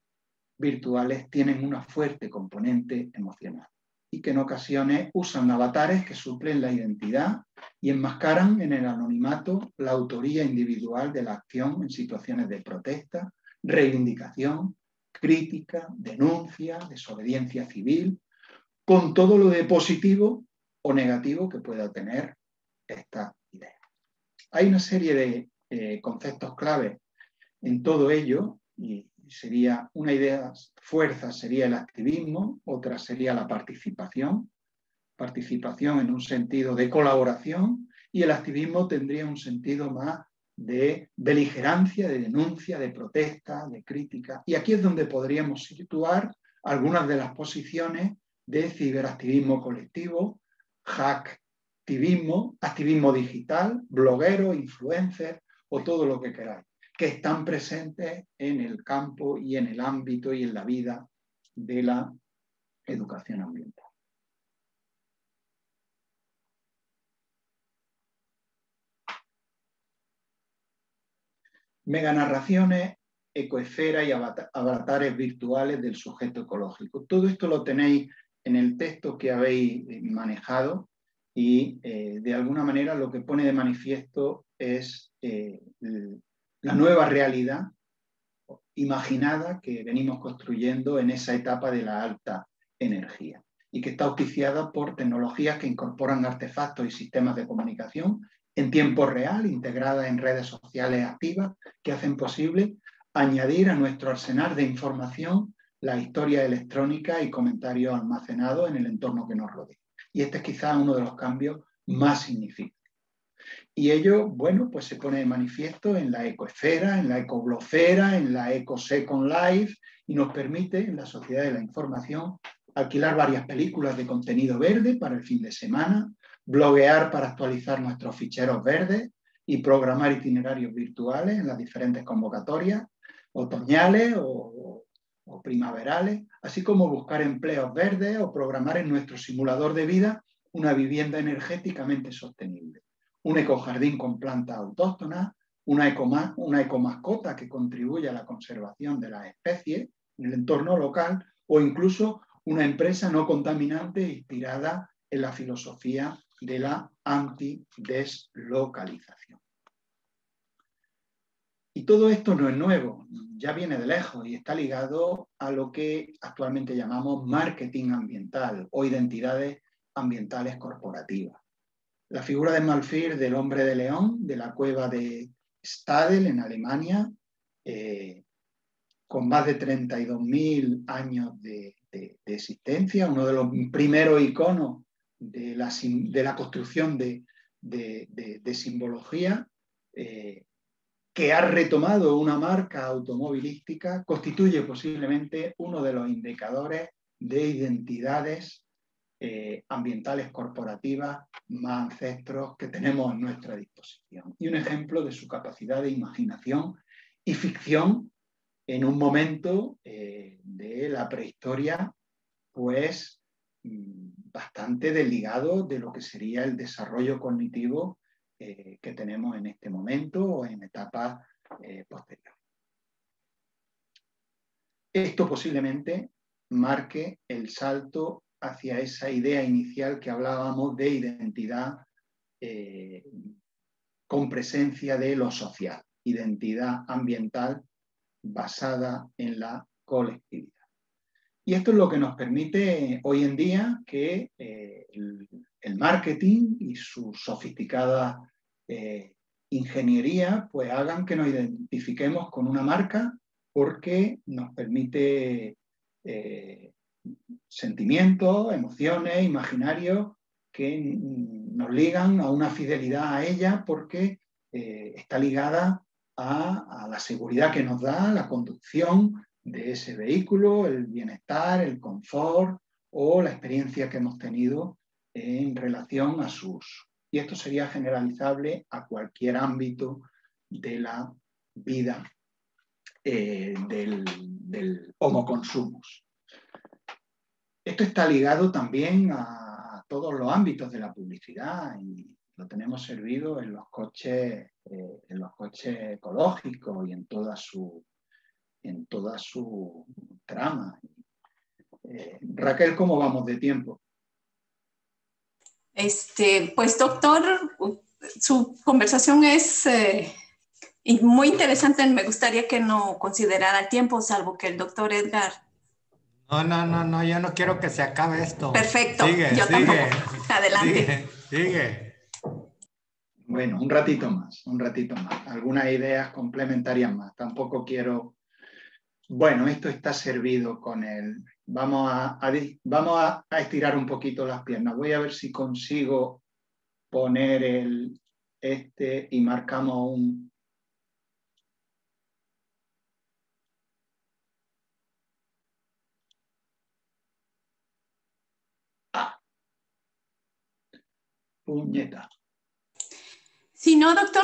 virtuales tienen una fuerte componente emocional y que en ocasiones usan avatares que suplen la identidad y enmascaran en el anonimato la autoría individual de la acción en situaciones de protesta, reivindicación, crítica, denuncia, desobediencia civil, con todo lo de positivo o negativo que pueda tener esta idea. Hay una serie de conceptos clave en todo ello, y sería una idea fuerza sería el activismo, otra sería la participación en un sentido de colaboración, y el activismo tendría un sentido más de beligerancia, de denuncia, de protesta, de crítica. Y aquí es donde podríamos situar algunas de las posiciones de ciberactivismo colectivo, hacktivismo, activismo digital, bloguero, influencer o todo lo que queráis, que están presentes en el campo y en el ámbito y en la vida de la educación ambiental. Meganarraciones, ecoesfera y avatares virtuales del sujeto ecológico. Todo esto lo tenéis en el texto que habéis manejado y de alguna manera lo que pone de manifiesto es la nueva realidad imaginada que venimos construyendo en esa etapa de la alta energía y que está auspiciada por tecnologías que incorporan artefactos y sistemas de comunicación en tiempo real, integradas en redes sociales activas, que hacen posible añadir a nuestro arsenal de información la historia electrónica y comentarios almacenados en el entorno que nos rodea. Y este es quizás uno de los cambios más significativos. Y ello, bueno, pues se pone de manifiesto en la ecoesfera, en la ecoblosfera, en la EcoSecond Life, y nos permite, en la sociedad de la información, alquilar varias películas de contenido verde para el fin de semana, bloguear para actualizar nuestros ficheros verdes y programar itinerarios virtuales en las diferentes convocatorias, otoñales o primaverales, así como buscar empleos verdes o programar en nuestro simulador de vida una vivienda energéticamente sostenible, un ecojardín con plantas autóctonas, una ecomascota que contribuye a la conservación de las especies en el entorno local, o incluso una empresa no contaminante inspirada en la filosofía de la antideslocalización. Y todo esto no es nuevo, ya viene de lejos y está ligado a lo que actualmente llamamos marketing ambiental o identidades ambientales corporativas. La figura de Malfir del hombre de león, de la cueva de Stadel en Alemania, con más de 32.000 años de existencia, uno de los primeros iconos de la construcción de simbología, que ha retomado una marca automovilística, constituye posiblemente uno de los indicadores de identidades ambientales corporativas más ancestros que tenemos a nuestra disposición. Y un ejemplo de su capacidad de imaginación y ficción en un momento de la prehistoria, pues bastante desligado de lo que sería el desarrollo cognitivo que tenemos en este momento o en etapas posteriores. Esto posiblemente marque el salto hacia esa idea inicial que hablábamos de identidad con presencia de lo social, identidad ambiental basada en la colectividad. Y esto es lo que nos permite hoy en día que el marketing y su sofisticada ingeniería pues hagan que nos identifiquemos con una marca, porque nos permite sentimientos, emociones, imaginarios que nos ligan a una fidelidad a ella, porque está ligada a la seguridad que nos da la conducción de ese vehículo, el bienestar, el confort o la experiencia que hemos tenido en relación a su uso. Y esto sería generalizable a cualquier ámbito de la vida del Homo consumos. Esto está ligado también a todos los ámbitos de la publicidad, y lo tenemos servido en los coches ecológicos y en toda su trama. Raquel, ¿cómo vamos de tiempo? Pues doctor, su conversación es muy interesante. Me gustaría que no considerara el tiempo, salvo que el doctor Edgar... No, yo no quiero que se acabe esto. Perfecto, sigue, yo sigue, tampoco. Adelante. Sigue. Bueno, un ratito más. Algunas ideas complementarias más. Tampoco quiero... Bueno, esto está servido con el... Vamos a estirar un poquito las piernas. Voy a ver si consigo poner y marcamos un... Puñeta. Si no, doctor,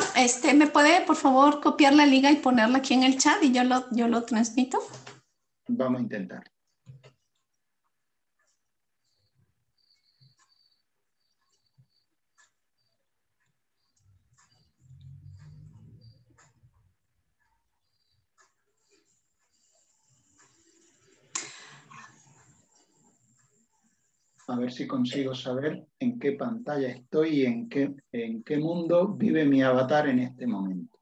¿me puede, por favor, copiar la liga y ponerla aquí en el chat y yo lo transmito? Vamos a intentar. A ver si consigo saber en qué pantalla estoy y en qué mundo vive mi avatar en este momento.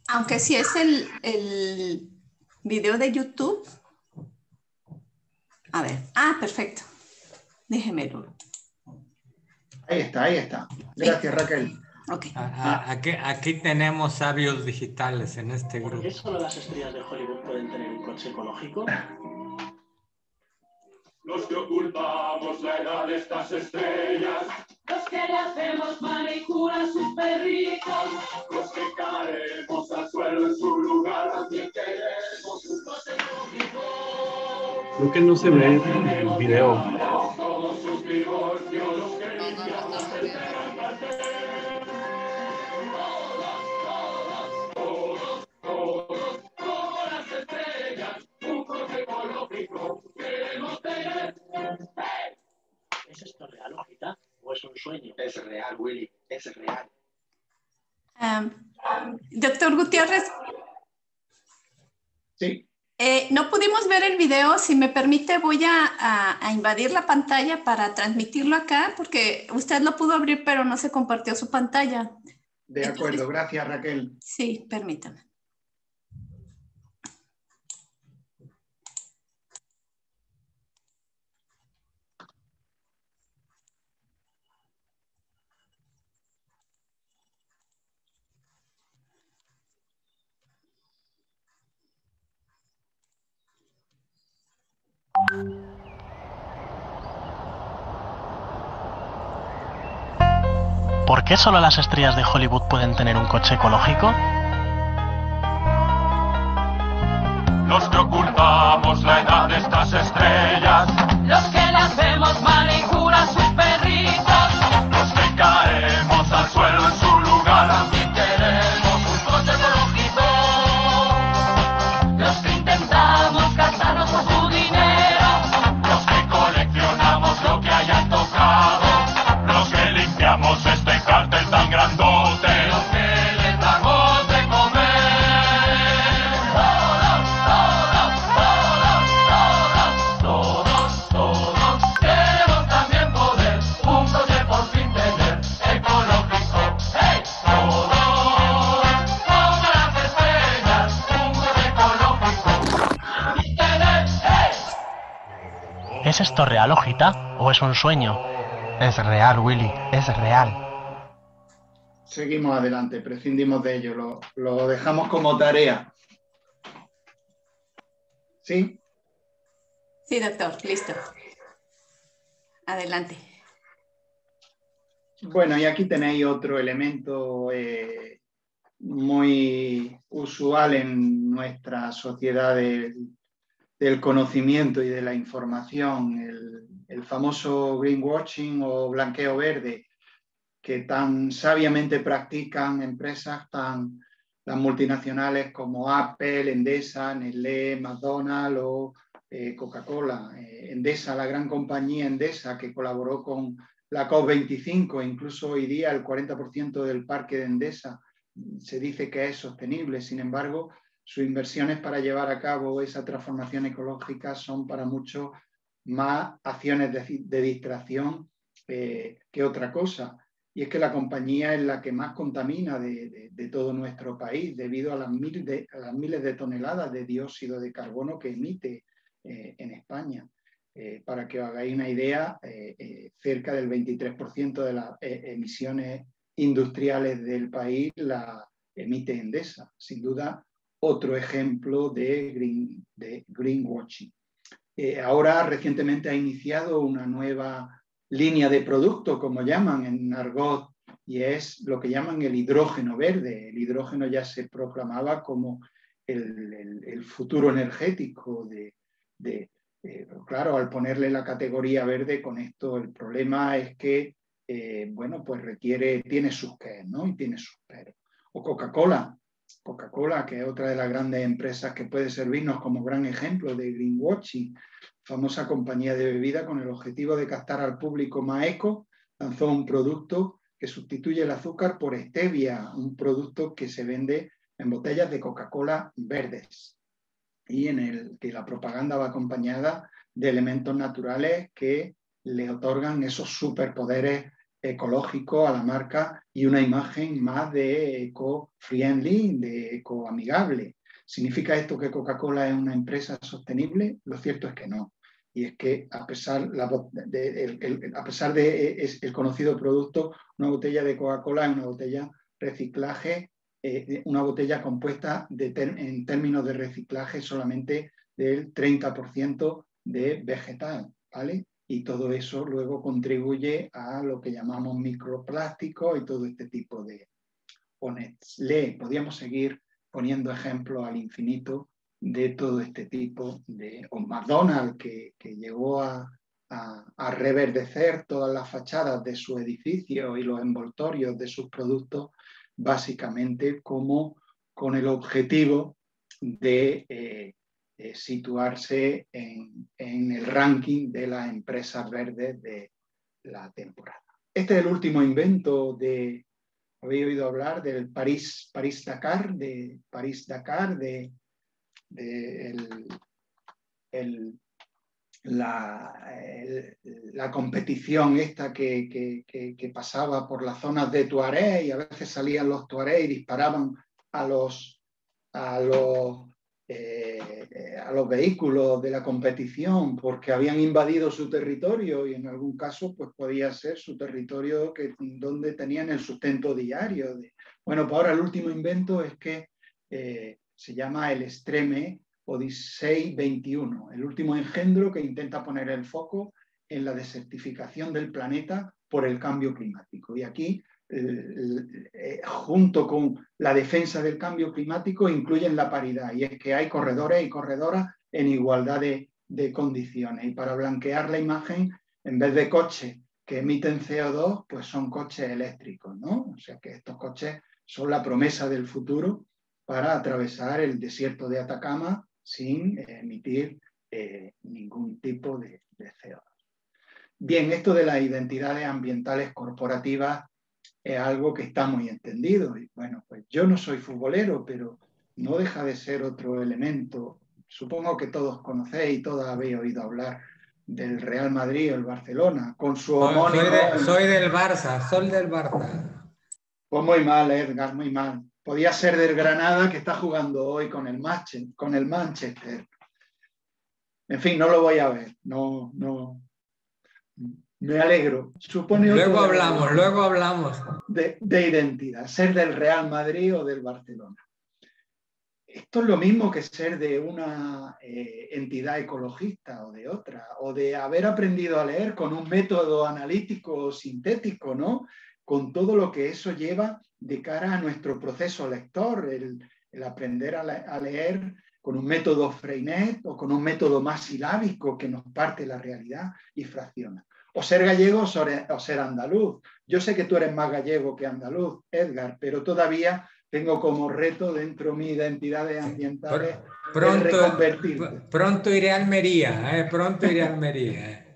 Aunque si es el video de YouTube. A ver. Perfecto. Déjemelo. Ahí está. Gracias, Raquel. Okay. Aquí tenemos sabios digitales en este grupo. ¿Por qué solo las estrellas de Hollywood pueden tener un coche ecológico? Los que ocultamos la edad de estas estrellas, los que le hacemos manicura a sus perritos, los que caemos al suelo en su lugar, también queremos un coche ecológico. Creo que no se ve el video. Todos sus divorcios, los que limpian la tercera parte. Todos, como las estrellas, un coche ecológico queremos tener. ¿Es esto real, hojita? ¿O es un sueño? Es real, Willy, es real. Doctor Gutiérrez. Sí. No pudimos ver el video. Si me permite, voy a invadir la pantalla para transmitirlo acá, porque usted lo pudo abrir, pero no se compartió su pantalla. De acuerdo, gracias, Raquel. Sí, permítame. ¿Por qué solo las estrellas de Hollywood pueden tener un coche ecológico? Los que ocultamos la edad de estas estrellas, Los que las vemos manicura sus perritos. los que caemos al suelo en su lugar, también queremos un coche ecológico. Los que intentamos gastarnos con su dinero. Los que coleccionamos lo que hayan tocado, los que limpiamos este cartel tan grandote, los que les damos de comer. Todos queremos también poder un coche por fin tener ecológico. ¡Hey! Todos como las estrellas, un coche ecológico. Tener, ¡hey! ¿Es esto real, hojita? ¿O es un sueño? Es real, Willy, es real. Seguimos adelante, prescindimos de ello, lo dejamos como tarea. ¿Sí? Sí, doctor, listo. Adelante. Bueno, y aquí tenéis otro elemento muy usual en nuestra sociedad del conocimiento y de la información, el famoso greenwashing o blanqueo verde, que tan sabiamente practican empresas tan multinacionales como Apple, Endesa, Nestlé, McDonald's o Coca-Cola. Endesa, la gran compañía Endesa que colaboró con la COP25, incluso hoy día el 40% del parque de Endesa se dice que es sostenible. Sin embargo, sus inversiones para llevar a cabo esa transformación ecológica son para muchos más acciones de distracción que otra cosa. Y es que la compañía es la que más contamina de todo nuestro país debido a las miles de toneladas de dióxido de carbono que emite en España. Para que os hagáis una idea, cerca del 23% de las emisiones industriales del país la emite Endesa. Sin duda, otro ejemplo de greenwashing. Ahora recientemente ha iniciado una nueva línea de producto, como llaman en argot, y es lo que llaman el hidrógeno verde. El hidrógeno ya se proclamaba como el futuro energético claro, al ponerle la categoría verde, con esto el problema es que, bueno, pues tiene sus qué, ¿no? Y tiene sus pero. O Coca-Cola, que es otra de las grandes empresas que puede servirnos como gran ejemplo de greenwashing, famosa compañía de bebida con el objetivo de captar al público más eco, lanzó un producto que sustituye el azúcar por stevia, un producto que se vende en botellas de Coca-Cola verdes y en el que la propaganda va acompañada de elementos naturales que le otorgan esos superpoderes ecológicos a la marca y una imagen más de eco-friendly, de eco-amigable. ¿Significa esto que Coca-Cola es una empresa sostenible? Lo cierto es que no. Y es que a pesar de el conocido producto, una botella de Coca-Cola es una botella reciclaje, una botella compuesta en términos de reciclaje solamente del 30% de vegetal, ¿vale? Y todo eso luego contribuye a lo que llamamos microplásticos y todo este tipo de... O Nestlé, podríamos seguir poniendo ejemplos al infinito de todo este tipo de... O McDonald's, que llegó a reverdecer todas las fachadas de su edificio y los envoltorios de sus productos, básicamente como con el objetivo de situarse en el ranking de las empresas verdes de la temporada. Este es el último invento de... ¿Habéis oído hablar del París-Dakar? La competición esta que pasaba por las zonas de Tuareg, y a veces salían los Tuareg y disparaban a los vehículos de la competición porque habían invadido su territorio, y en algún caso pues podía ser su territorio donde tenían el sustento diario. Bueno, pues ahora el último invento es que se llama el Extreme Odyssey 21, el último engendro que intenta poner el foco en la desertificación del planeta por el cambio climático. Y aquí, junto con la defensa del cambio climático, incluyen la paridad, y es que hay corredores y corredoras en igualdad de condiciones. Y para blanquear la imagen, en vez de coches que emiten CO2, pues son coches eléctricos, ¿no? O sea que estos coches son la promesa del futuro para atravesar el desierto de Atacama sin emitir ningún tipo de CO2. Bien, esto de las identidades ambientales corporativas es algo que está muy entendido. Y bueno, pues yo no soy futbolero, pero no deja de ser otro elemento. Supongo que todos conocéis y todos habéis oído hablar del Real Madrid o el Barcelona, con su homónimo... Soy del Barça, soy del Barça. Pues muy mal, Edgar, muy mal. Podía ser del Granada, que está jugando hoy con el Manchester. En fin, no lo voy a ver. No. Me alegro. Supone luego hablamos. De identidad, ser del Real Madrid o del Barcelona. Esto es lo mismo que ser de una entidad ecologista o de otra, o de haber aprendido a leer con un método analítico sintético, ¿no? Con todo lo que eso lleva de cara a nuestro proceso lector, el aprender a leer con un método Freinet o con un método más silábico que nos parte la realidad y fracciona. O ser gallego o ser andaluz. Yo sé que tú eres más gallego que andaluz, Edgar, pero todavía tengo como reto dentro de mis identidades ambientales reconvertirte. Pronto iré a Almería, pronto iré a Almería.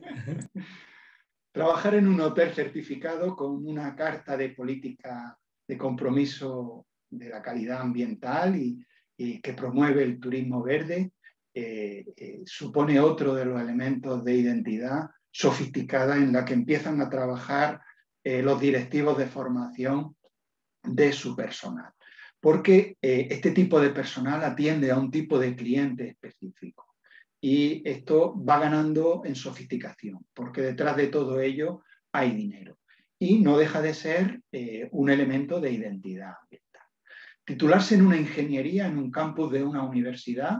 Trabajar en un hotel certificado con una carta de política de compromiso de la calidad ambiental y que promueve el turismo verde supone otro de los elementos de identidad sofisticada en la que empiezan a trabajar los directivos de formación de su personal. Porque este tipo de personal atiende a un tipo de cliente específico. Y esto va ganando en sofisticación, porque detrás de todo ello hay dinero. Y no deja de ser un elemento de identidad ambiental. Titularse en una ingeniería en un campus de una universidad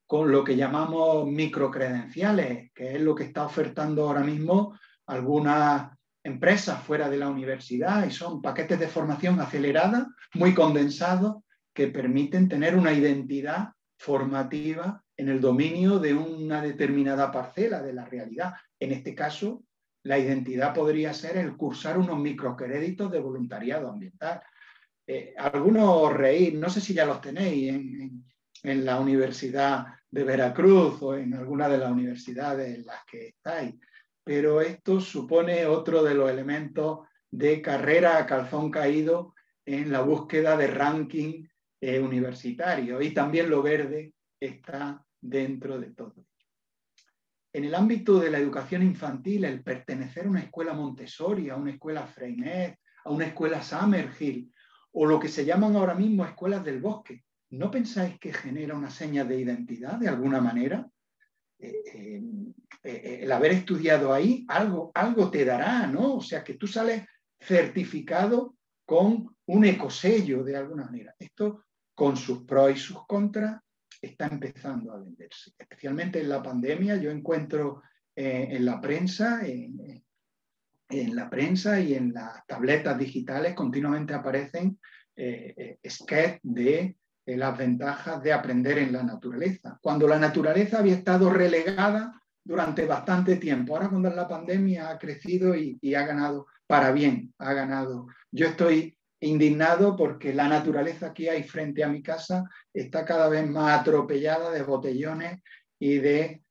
con lo que llamamos microcredenciales, que es lo que está ofertando ahora mismo algunas empresas fuera de la universidad, y son paquetes de formación acelerada, muy condensados, que permiten tener una identidad formativa en el dominio de una determinada parcela de la realidad. En este caso, la identidad podría ser el cursar unos microcréditos de voluntariado ambiental. Algunos reír, no sé si ya los tenéis en la Universidad de Veracruz o en alguna de las universidades en las que estáis, pero esto supone otro de los elementos de carrera a calzón caído en la búsqueda de ranking universitario, y también lo verde está dentro de todo. En el ámbito de la educación infantil, el pertenecer a una escuela Montessori, a una escuela Freinet, a una escuela Summerhill, o lo que se llaman ahora mismo escuelas del bosque, ¿no pensáis que genera una seña de identidad de alguna manera? El haber estudiado ahí algo te dará, ¿no? O sea, que tú sales certificado con un ecosello de alguna manera. Esto, con sus pros y sus contras, está empezando a venderse. Especialmente en la pandemia, yo encuentro en la prensa y en las tabletas digitales continuamente aparecen sketches de las ventajas de aprender en la naturaleza. Cuando la naturaleza había estado relegada durante bastante tiempo, ahora cuando la pandemia ha crecido y ha ganado para bien, ha ganado. Yo estoy indignado porque la naturaleza que hay frente a mi casa está cada vez más atropellada de botellones y de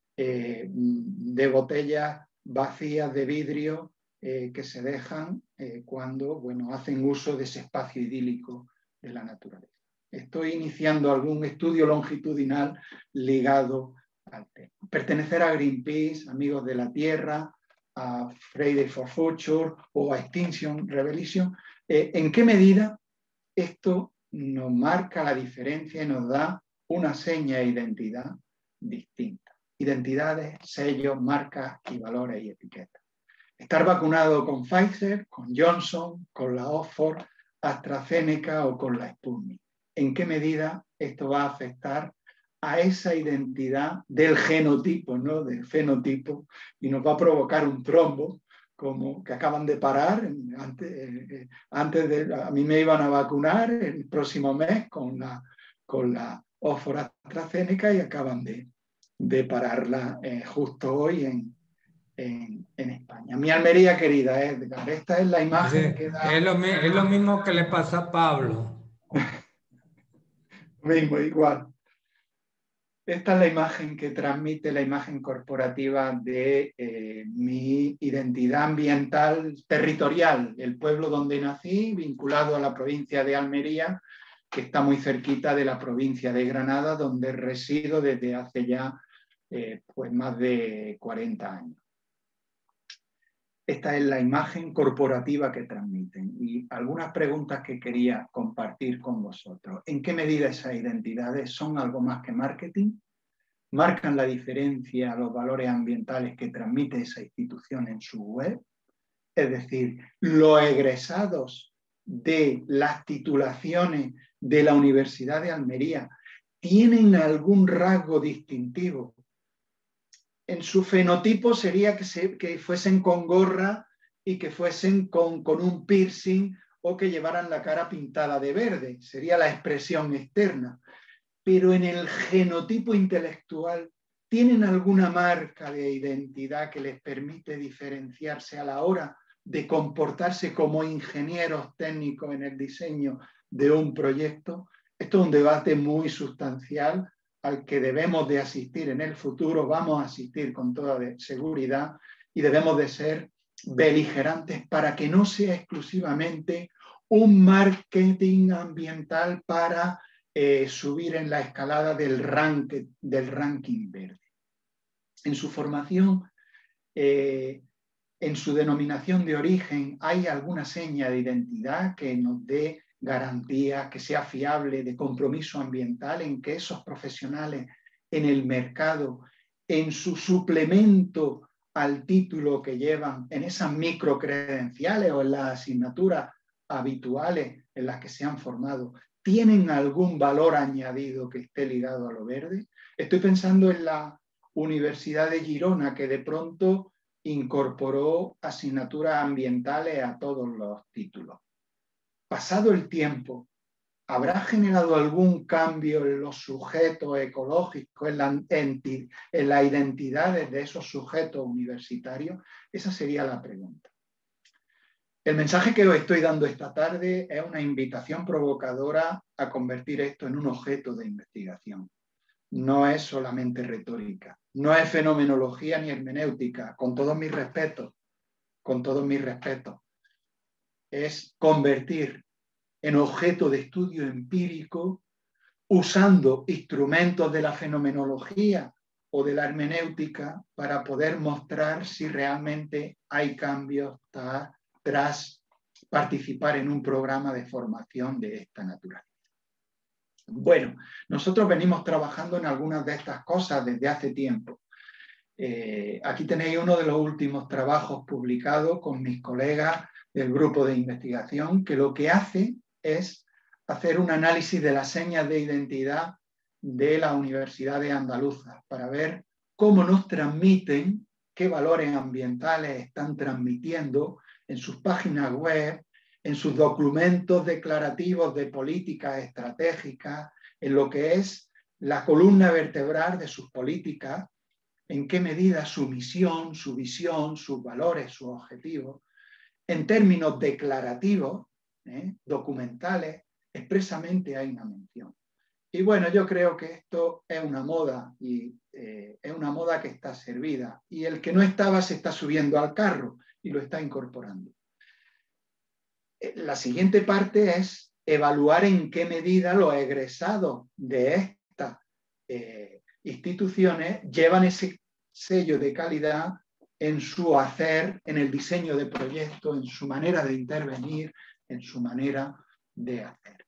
botellas vacías de vidrio que se dejan cuando hacen uso de ese espacio idílico de la naturaleza. Estoy iniciando algún estudio longitudinal ligado al tema. Pertenecer a Greenpeace, Amigos de la Tierra, a Fridays for Future o a Extinction Rebellion, ¿en qué medida esto nos marca la diferencia y nos da una seña de identidad distinta? Identidades, sellos, marcas y valores y etiquetas. Estar vacunado con Pfizer, con Johnson, con la Oxford, AstraZeneca o con la Sputnik. ¿En qué medida esto va a afectar a esa identidad del genotipo, ¿no? Del fenotipo, y nos va a provocar un trombo, como que acaban de parar. A mí me iban a vacunar el próximo mes con la Oxford AstraZeneca y acaban de pararla justo hoy en España. Mi Almería querida, Edgar, esta es la imagen que da... Es lo mismo que le pasa a Pablo. Mismo, igual. Esta es la imagen que transmite la imagen corporativa de mi identidad ambiental territorial, el pueblo donde nací, vinculado a la provincia de Almería, que está muy cerquita de la provincia de Granada, donde resido desde hace ya pues más de 40 años. Esta es la imagen corporativa que transmiten. Y algunas preguntas que quería compartir con vosotros. ¿En qué medida esas identidades son algo más que marketing? ¿Marcan la diferencia a los valores ambientales que transmite esa institución en su web? Es decir, los egresados de las titulaciones de la Universidad de Almería tienen algún rasgo distintivo. En su fenotipo sería que fuesen con gorra y que fuesen con un piercing o que llevaran la cara pintada de verde. Sería la expresión externa. Pero en el genotipo intelectual, ¿tienen alguna marca de identidad que les permite diferenciarse a la hora de comportarse como ingenieros técnicos en el diseño de un proyecto? Esto es un debate muy sustancial al que debemos de asistir en el futuro, vamos a asistir con toda seguridad y debemos de ser beligerantes para que no sea exclusivamente un marketing ambiental para subir en la escalada del ranking verde. En su formación, en su denominación de origen, ¿hay alguna seña de identidad que nos dé garantía, que sea fiable, de compromiso ambiental, en que esos profesionales en el mercado, en su suplemento al título que llevan, en esas microcredenciales o en las asignaturas habituales en las que se han formado, tienen algún valor añadido que esté ligado a lo verde? Estoy pensando en la Universidad de Girona, que de pronto incorporó asignaturas ambientales a todos los títulos. Pasado el tiempo, ¿habrá generado algún cambio en los sujetos ecológicos, en las identidades de esos sujetos universitarios? Esa sería la pregunta. El mensaje que os estoy dando esta tarde es una invitación provocadora a convertir esto en un objeto de investigación. No es solamente retórica, no es fenomenología ni hermenéutica, con todos mis respetos, es convertir en objeto de estudio empírico, usando instrumentos de la fenomenología o de la hermenéutica para poder mostrar si realmente hay cambios tras participar en un programa de formación de esta naturaleza. Bueno, nosotros venimos trabajando en algunas de estas cosas desde hace tiempo. Aquí tenéis uno de los últimos trabajos publicados con mis colegas del grupo de investigación, que lo que hace es hacer un análisis de las señas de identidad de la Universidad de Andaluza para ver cómo nos transmiten, qué valores ambientales están transmitiendo en sus páginas web, en sus documentos declarativos de políticas estratégicas, en lo que es la columna vertebral de sus políticas, en qué medida su misión, su visión, sus valores, sus objetivos, en términos declarativos, documentales, expresamente hay una mención. Y bueno, yo creo que esto es una moda y es una moda que está servida y el que no estaba se está subiendo al carro y lo está incorporando. La siguiente parte es evaluar en qué medida los egresados de estas instituciones llevan ese sello de calidad en su hacer, en el diseño de proyectos, en su manera de intervenir, en su manera de hacer.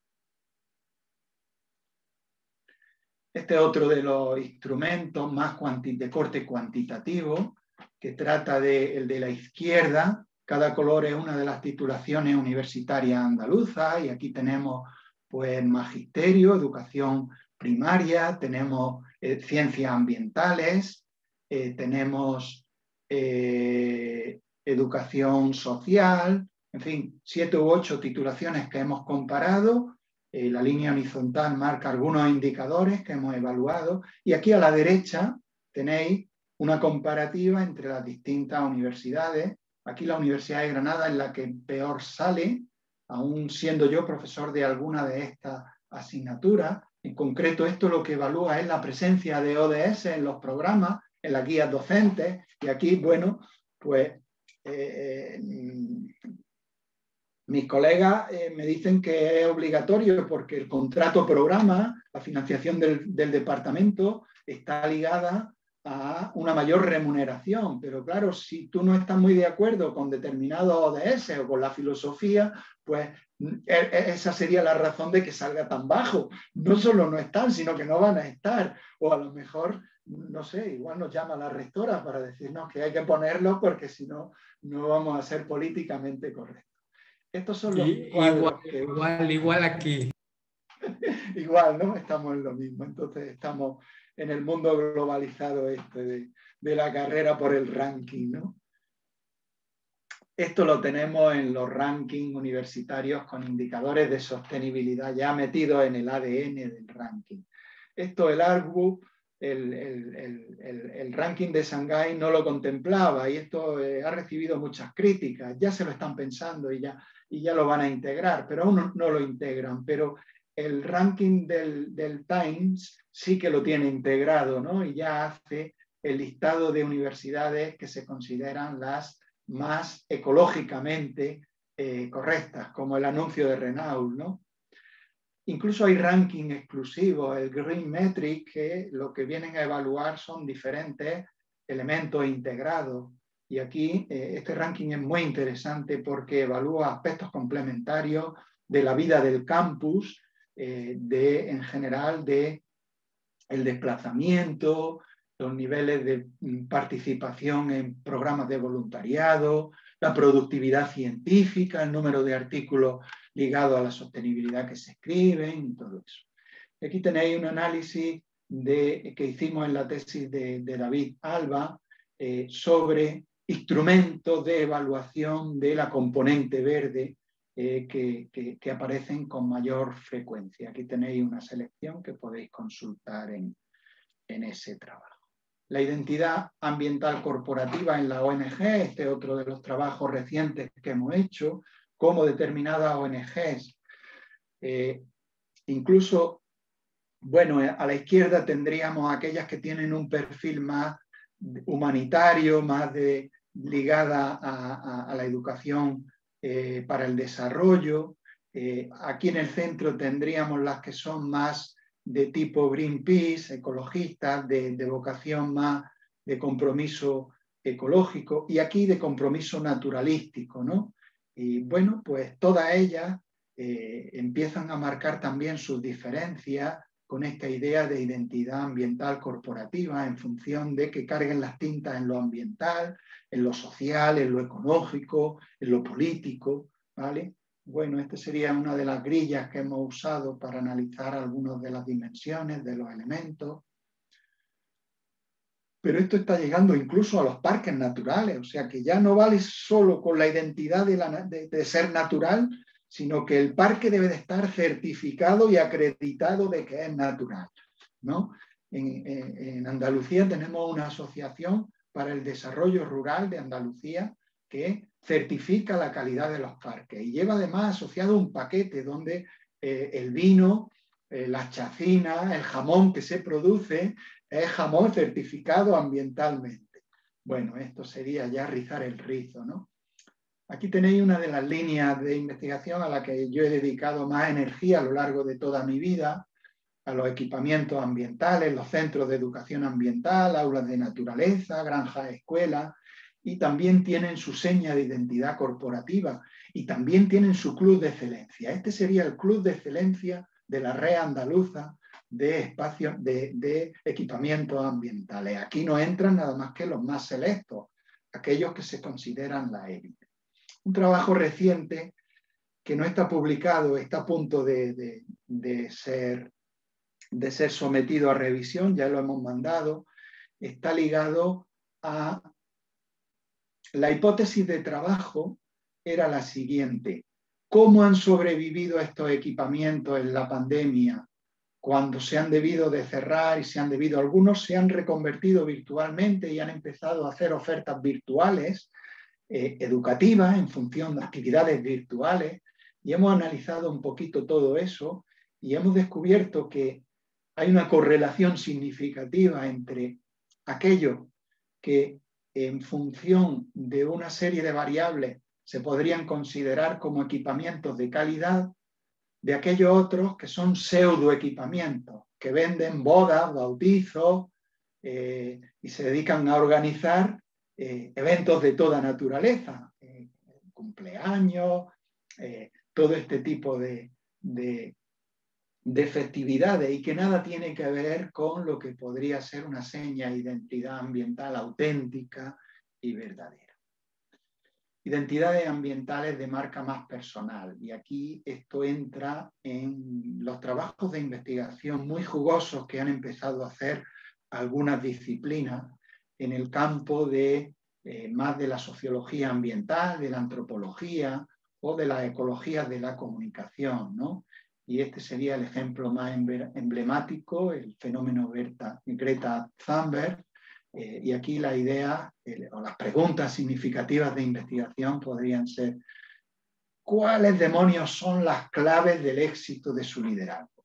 Este es otro de los instrumentos más de corte cuantitativo, que trata el de la izquierda. Cada color es una de las titulaciones universitarias andaluzas y aquí tenemos pues magisterio, educación primaria, tenemos ciencias ambientales, tenemos educación social, en fin, 7 u 8 titulaciones que hemos comparado. La línea horizontal marca algunos indicadores que hemos evaluado y aquí a la derecha tenéis una comparativa entre las distintas universidades. Aquí la Universidad de Granada es la que peor sale, aún siendo yo profesor de alguna de estas asignaturas. En concreto, esto lo que evalúa es la presencia de ODS en los programas, en las guías docentes, y aquí, bueno, pues mis colegas me dicen que es obligatorio porque el contrato programa, la financiación del departamento está ligada a una mayor remuneración, pero claro, si tú no estás muy de acuerdo con determinados ODS o con la filosofía, pues esa sería la razón de que salga tan bajo. No solo no están, sino que no van a estar, o a lo mejor, no sé, igual nos llama la rectora para decirnos que hay que ponerlo porque si no, no vamos a ser políticamente correctos. Estos son los cuadros igual aquí. Igual, ¿no? Estamos en lo mismo. Entonces estamos en el mundo globalizado de la carrera por el ranking, ¿no? Esto lo tenemos en los rankings universitarios con indicadores de sostenibilidad ya metidos en el ADN del ranking. Esto el Artbook, el ranking de Shanghái no lo contemplaba y esto ha recibido muchas críticas. Ya se lo están pensando y ya lo van a integrar, pero aún no lo integran. Pero el ranking del Times sí que lo tiene integrado, ¿no? Y ya hace el listado de universidades que se consideran las más ecológicamente correctas, como el anuncio de Renault, ¿no? Incluso hay ranking exclusivos, el Green Metric, que lo que vienen a evaluar son diferentes elementos integrados. Y aquí este ranking es muy interesante porque evalúa aspectos complementarios de la vida del campus, en general de el desplazamiento, los niveles de participación en programas de voluntariado, la productividad científica, el número de artículos ligados a la sostenibilidad que se escriben y todo eso. Aquí tenéis un análisis que hicimos en la tesis de David Alba sobre instrumentos de evaluación de la componente verde que aparecen con mayor frecuencia. Aquí tenéis una selección que podéis consultar en ese trabajo. La identidad ambiental corporativa en la ONG, este es otro de los trabajos recientes que hemos hecho, cómo determinadas ONGs, incluso, bueno, a la izquierda tendríamos aquellas que tienen un perfil más humanitario, más ligada a la educación para el desarrollo. Aquí en el centro tendríamos las que son más de tipo Greenpeace, ecologistas, de vocación más de compromiso ecológico, y aquí de compromiso naturalístico, ¿no? Y bueno, pues todas ellas empiezan a marcar también sus diferencias con esta idea de identidad ambiental corporativa en función de que carguen las tintas en lo ambiental, en lo social, en lo ecológico, en lo político, ¿vale? Bueno, esta sería una de las grillas que hemos usado para analizar algunas de las dimensiones de los elementos. Pero esto está llegando incluso a los parques naturales, o sea que ya no vale solo con la identidad de ser natural, sino que el parque debe de estar certificado y acreditado de que es natural, ¿no? En Andalucía tenemos una asociación para el desarrollo rural de Andalucía que certifica la calidad de los parques y lleva además asociado un paquete donde el vino, las chacinas, el jamón que se produce es jamón certificado ambientalmente. Bueno, esto sería ya rizar el rizo, ¿no? Aquí tenéis una de las líneas de investigación a la que yo he dedicado más energía a lo largo de toda mi vida, a los equipamientos ambientales, los centros de educación ambiental, aulas de naturaleza, granjas, escuelas, y también tienen su seña de identidad corporativa y también tienen su club de excelencia. Este sería el club de excelencia de la red andaluza de espacios de equipamientos ambientales. Aquí no entran nada más que los más selectos, aquellos que se consideran la élite. Un trabajo reciente que no está publicado, está a punto de ser de ser sometido a revisión, ya lo hemos mandado, está ligado a la hipótesis de trabajo. Era la siguiente: ¿cómo han sobrevivido estos equipamientos en la pandemia cuando se han debido de cerrar y algunos se han reconvertido virtualmente y han empezado a hacer ofertas virtuales educativas en función de actividades virtuales? Y hemos analizado un poquito todo eso y hemos descubierto que hay una correlación significativa entre aquello que en función de una serie de variables se podrían considerar como equipamientos de calidad, de aquellos otros que son pseudoequipamientos, que venden bodas, bautizos y se dedican a organizar eventos de toda naturaleza, cumpleaños, todo este tipo de festividades, y que nada tiene que ver con lo que podría ser una seña de identidad ambiental auténtica y verdadera. Identidades ambientales de marca más personal, y aquí esto entra en los trabajos de investigación muy jugosos que han empezado a hacer algunas disciplinas en el campo de más de la sociología ambiental, de la antropología o de las ecologías de la comunicación, ¿no? Y este sería el ejemplo más emblemático, el fenómeno Greta Thunberg. Y aquí la idea o las preguntas significativas de investigación podrían ser: ¿cuáles demonios son las claves del éxito de su liderazgo?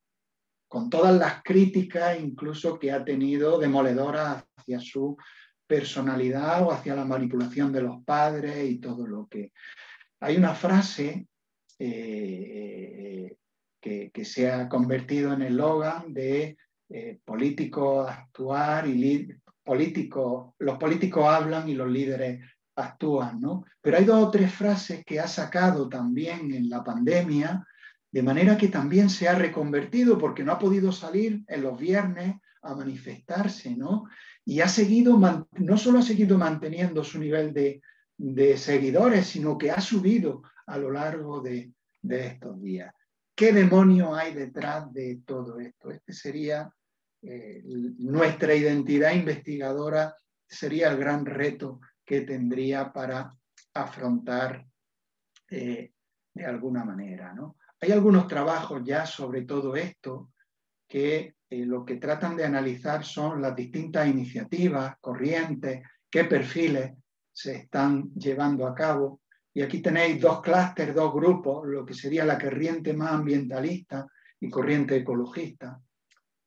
Con todas las críticas incluso que ha tenido demoledoras hacia su personalidad o hacia la manipulación de los padres y todo lo que... Hay una frase que se ha convertido en el eslogan de políticos actuar y los políticos hablan y los líderes actúan, ¿no? Pero hay 2 o 3 frases que ha sacado también en la pandemia, de manera que también se ha reconvertido, porque no ha podido salir en los viernes a manifestarse, ¿no? Y ha seguido, no solo ha seguido manteniendo su nivel de seguidores, sino que ha subido a lo largo de estos días. ¿Qué demonios hay detrás de todo esto? Este sería nuestra identidad investigadora, sería el gran reto que tendría para afrontar de alguna manera, ¿no? Hay algunos trabajos ya sobre todo esto que lo que tratan de analizar son las distintas iniciativas, corrientes, qué perfiles se están llevando a cabo. Y aquí tenéis 2 clústeres, 2 grupos, lo que sería la corriente más ambientalista y corriente ecologista.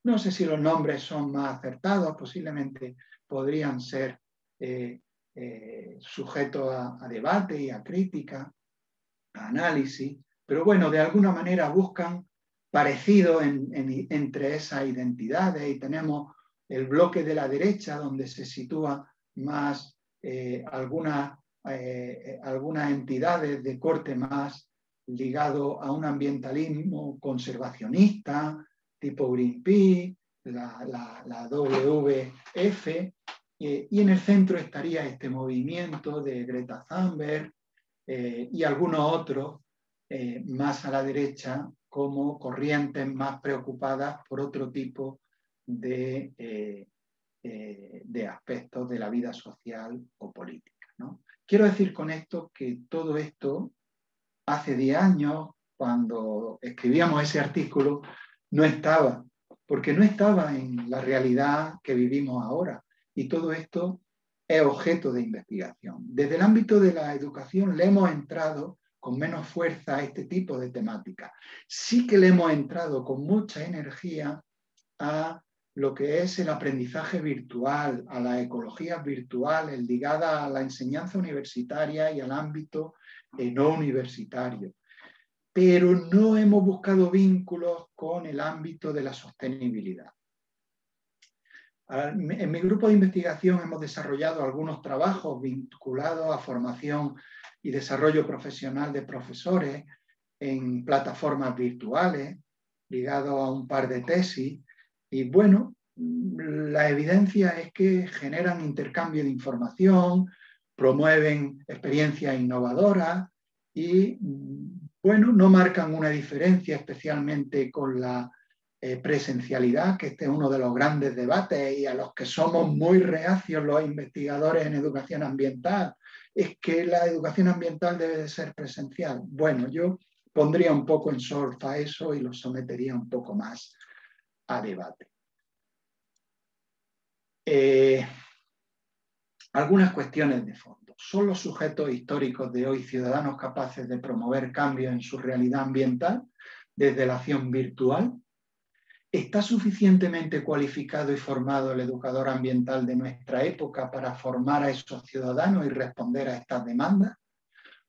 No sé si los nombres son más acertados, posiblemente podrían ser sujetos a debate y a crítica, a análisis, pero bueno, de alguna manera buscan parecido entre esas identidades, y tenemos el bloque de la derecha donde se sitúa más algunas entidades de corte más ligado a un ambientalismo conservacionista, tipo Greenpeace, la WWF, y en el centro estaría este movimiento de Greta Thunberg y algunos otros más a la derecha, como corrientes más preocupadas por otro tipo de aspectos de la vida social o política, ¿no? Quiero decir con esto que todo esto, hace 10 años, cuando escribíamos ese artículo, no estaba, porque no estaba en la realidad que vivimos ahora, y todo esto es objeto de investigación. Desde el ámbito de la educación le hemos entrado con menos fuerza a este tipo de temática. Sí que le hemos entrado con mucha energía a lo que es el aprendizaje virtual, a las ecologías virtuales ligadas a la enseñanza universitaria y al ámbito no universitario. Pero no hemos buscado vínculos con el ámbito de la sostenibilidad. En mi grupo de investigación hemos desarrollado algunos trabajos vinculados a formación y desarrollo profesional de profesores en plataformas virtuales, ligados a un par de tesis, y bueno, la evidencia es que generan intercambio de información, promueven experiencias innovadoras y bueno, no marcan una diferencia especialmente con la presencialidad, que este es uno de los grandes debates y a los que somos muy reacios los investigadores en educación ambiental, es que la educación ambiental debe de ser presencial. Bueno, yo pondría un poco en solfa eso y lo sometería un poco más a debate. Algunas cuestiones de fondo. ¿Son los sujetos históricos de hoy ciudadanos capaces de promover cambios en su realidad ambiental desde la acción virtual? ¿Está suficientemente cualificado y formado el educador ambiental de nuestra época para formar a esos ciudadanos y responder a estas demandas?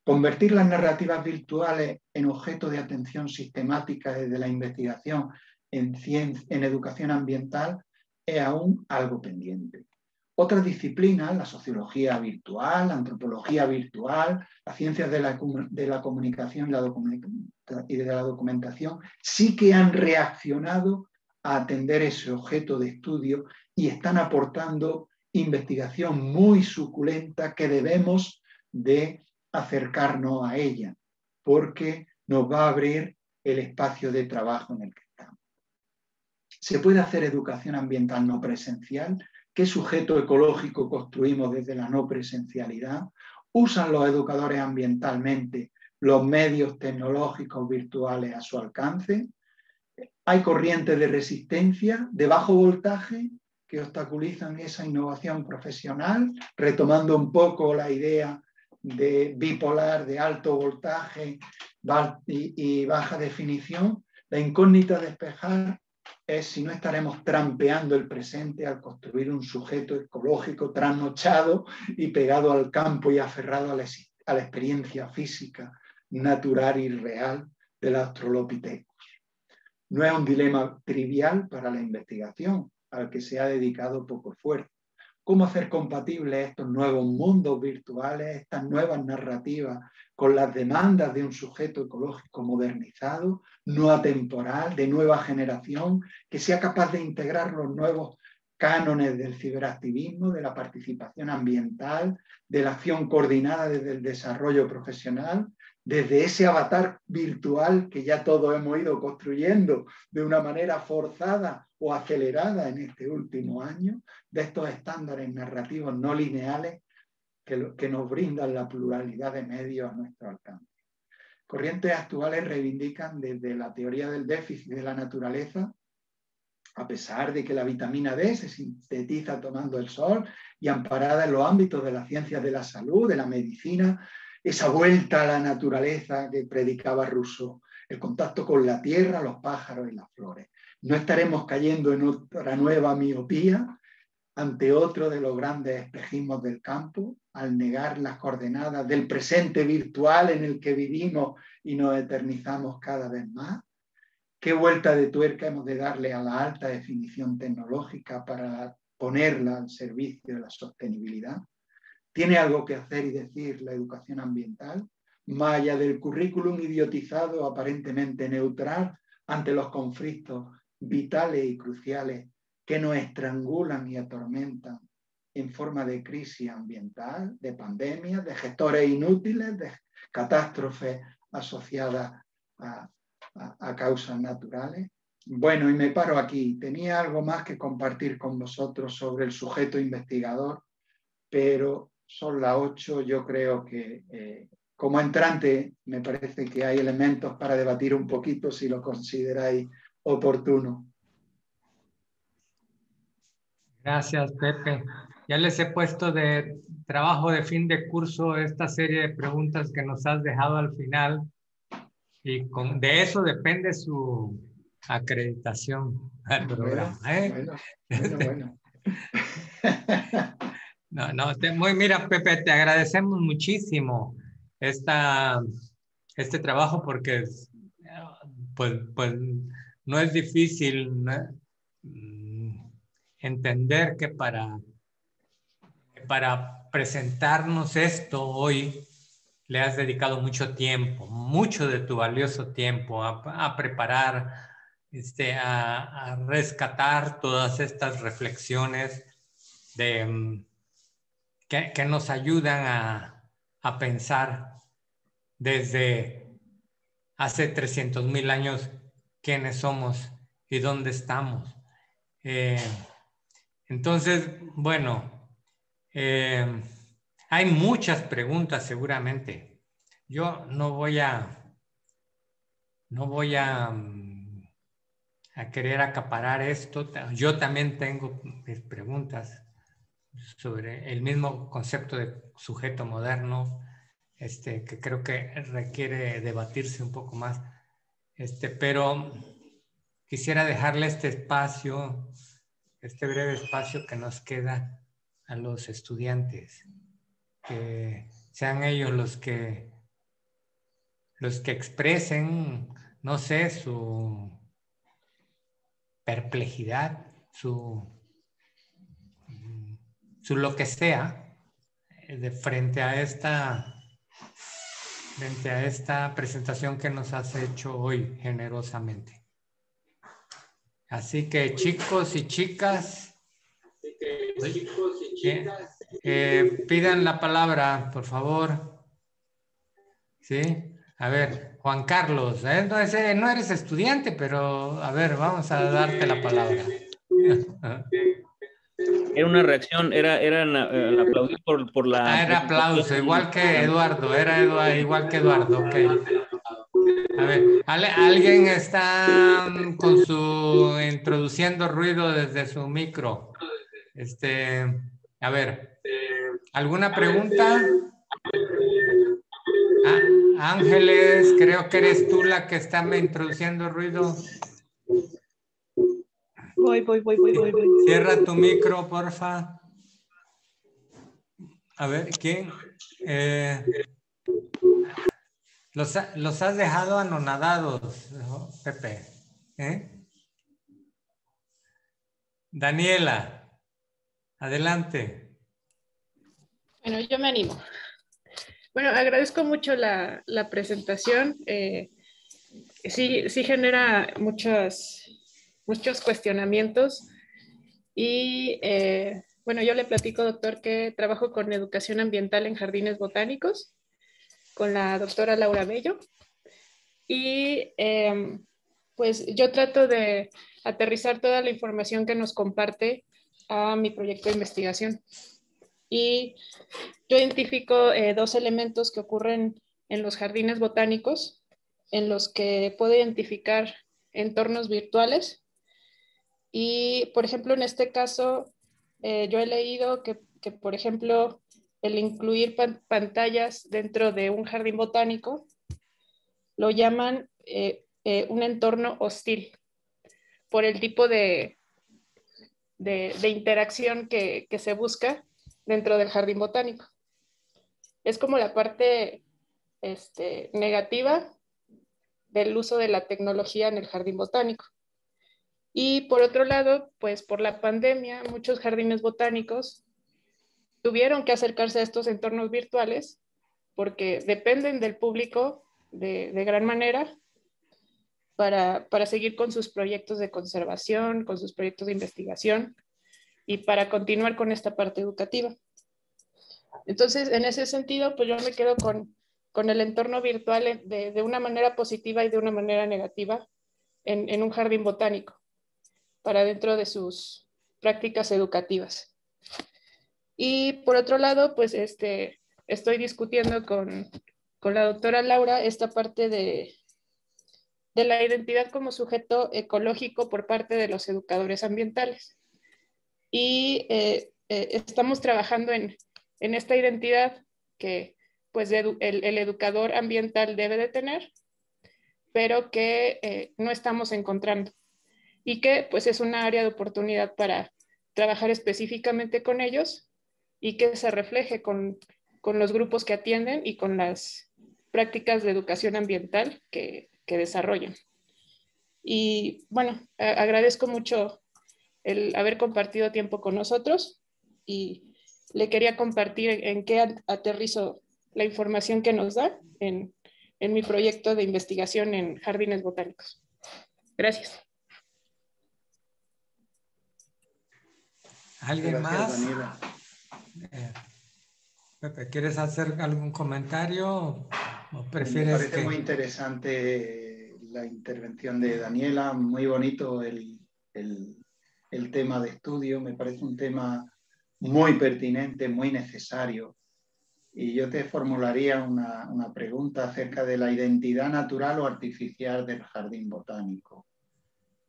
Convertir las narrativas virtuales en objeto de atención sistemática desde la investigación en educación ambiental es aún algo pendiente. Otras disciplinas, la sociología virtual, la antropología virtual, las ciencias de la comunicación y de la documentación, sí que han reaccionado a atender ese objeto de estudio y están aportando investigación muy suculenta que debemos de acercarnos a ella, porque nos va a abrir el espacio de trabajo en el que estamos. ¿Se puede hacer educación ambiental no presencial? ¿Qué sujeto ecológico construimos desde la no presencialidad? ¿Usan los educadores ambientalmente los medios tecnológicos virtuales a su alcance? ¿Hay corrientes de resistencia, de bajo voltaje, que obstaculizan esa innovación profesional? Retomando un poco la idea de bipolar, de alto voltaje y baja definición, la incógnita a despejar es si no estaremos trampeando el presente al construir un sujeto ecológico trasnochado y pegado al campo y aferrado a la experiencia física, natural y real del australopithecus. No es un dilema trivial para la investigación, al que se ha dedicado poco esfuerzo. ¿Cómo hacer compatibles estos nuevos mundos virtuales, estas nuevas narrativas, con las demandas de un sujeto ecológico modernizado, no atemporal, de nueva generación, que sea capaz de integrar los nuevos cánones del ciberactivismo, de la participación ambiental, de la acción coordinada desde el desarrollo profesional, desde ese avatar virtual que ya todos hemos ido construyendo de una manera forzada o acelerada en este último año, de estos estándares narrativos no lineales que nos brindan la pluralidad de medios a nuestro alcance? Corrientes actuales reivindican desde la teoría del déficit de la naturaleza, a pesar de que la vitamina D se sintetiza tomando el sol y amparada en los ámbitos de las ciencias de la salud, de la medicina, esa vuelta a la naturaleza que predicaba Rousseau, el contacto con la tierra, los pájaros y las flores. No estaremos cayendo en otra nueva miopía ante otro de los grandes espejismos del campo, al negar las coordenadas del presente virtual en el que vivimos y nos eternizamos cada vez más. ¿Qué vuelta de tuerca hemos de darle a la alta definición tecnológica para ponerla al servicio de la sostenibilidad? ¿Tiene algo que hacer y decir la educación ambiental, más allá del currículum idiotizado aparentemente neutral ante los conflictos vitales y cruciales que nos estrangulan y atormentan en forma de crisis ambiental, de pandemias, de gestores inútiles, de catástrofes asociadas a causas naturales? Bueno, y me paro aquí. Tenía algo más que compartir con vosotros sobre el sujeto investigador, pero son las 8, yo creo que como entrante me parece que hay elementos para debatir un poquito si lo consideráis oportuno. Gracias, Pepe. Ya les he puesto de trabajo de fin de curso esta serie de preguntas que nos has dejado al final y de eso depende su acreditación al programa. Bueno. Mira, Pepe, te agradecemos muchísimo este trabajo porque pues no es difícil, ¿no? Entender que para presentarnos esto hoy le has dedicado mucho tiempo, mucho de tu valioso tiempo a preparar, a rescatar todas estas reflexiones que nos ayudan a pensar desde hace 300,000 años quiénes somos y dónde estamos. Entonces, bueno, hay muchas preguntas seguramente. Yo no voy a querer acaparar esto. Yo también tengo mis preguntas sobre el mismo concepto de sujeto moderno, que creo que requiere debatirse un poco más. Pero quisiera dejarle este espacio, este breve espacio que nos queda a los estudiantes, que sean ellos los que expresen, no sé, su perplejidad, su lo que sea, frente a esta presentación que nos has hecho hoy generosamente. Así que chicos y chicas, pidan la palabra, por favor. ¿Sí? A ver, Juan Carlos, no eres estudiante, pero a ver, vamos a darte la palabra. Era una reacción, era el aplaudir por la... era aplauso, igual que Eduardo, igual que Eduardo, ok. A ver, alguien está introduciendo ruido desde su micro. A ver, ¿alguna pregunta? Ángeles, creo que eres tú la que está introduciendo ruido. Voy. Cierra tu micro, porfa. A ver, ¿quién? Los has dejado anonadados, Pepe. Daniela, adelante. Bueno, yo me animo. Bueno, agradezco mucho la presentación. Sí genera muchos cuestionamientos y bueno, yo le platico, doctor, que trabajo con educación ambiental en jardines botánicos con la doctora Laura Bello y pues yo trato de aterrizar toda la información que nos comparte a mi proyecto de investigación y yo identifico dos elementos que ocurren en los jardines botánicos en los que puedo identificar entornos virtuales. Y, por ejemplo, en este caso, yo he leído que, por ejemplo, el incluir pantallas dentro de un jardín botánico lo llaman un entorno hostil por el tipo de interacción que se busca dentro del jardín botánico. Es como la parte negativa del uso de la tecnología en el jardín botánico. Y por otro lado, pues por la pandemia, muchos jardines botánicos tuvieron que acercarse a estos entornos virtuales porque dependen del público de gran manera para seguir con sus proyectos de conservación, con sus proyectos de investigación y para continuar con esta parte educativa. Entonces, en ese sentido, pues yo me quedo con el entorno virtual de una manera positiva y de una manera negativa en un jardín botánico para dentro de sus prácticas educativas. Y por otro lado, pues estoy discutiendo con la doctora Laura esta parte de la identidad como sujeto ecológico por parte de los educadores ambientales. Y estamos trabajando en esta identidad que pues el educador ambiental debe de tener, pero que no estamos encontrando. Y que pues es una área de oportunidad para trabajar específicamente con ellos y que se refleje con los grupos que atienden y con las prácticas de educación ambiental que desarrollan. Y bueno, agradezco mucho el haber compartido tiempo con nosotros y le quería compartir en qué aterrizo la información que nos da en mi proyecto de investigación en jardines botánicos. Gracias. ¿Alguien más? Pepe, ¿quieres hacer algún comentario o prefieres? Me parece muy interesante la intervención de Daniela, muy bonito el tema de estudio, me parece un tema muy pertinente, muy necesario. Y yo te formularía una pregunta acerca de la identidad natural o artificial del jardín botánico.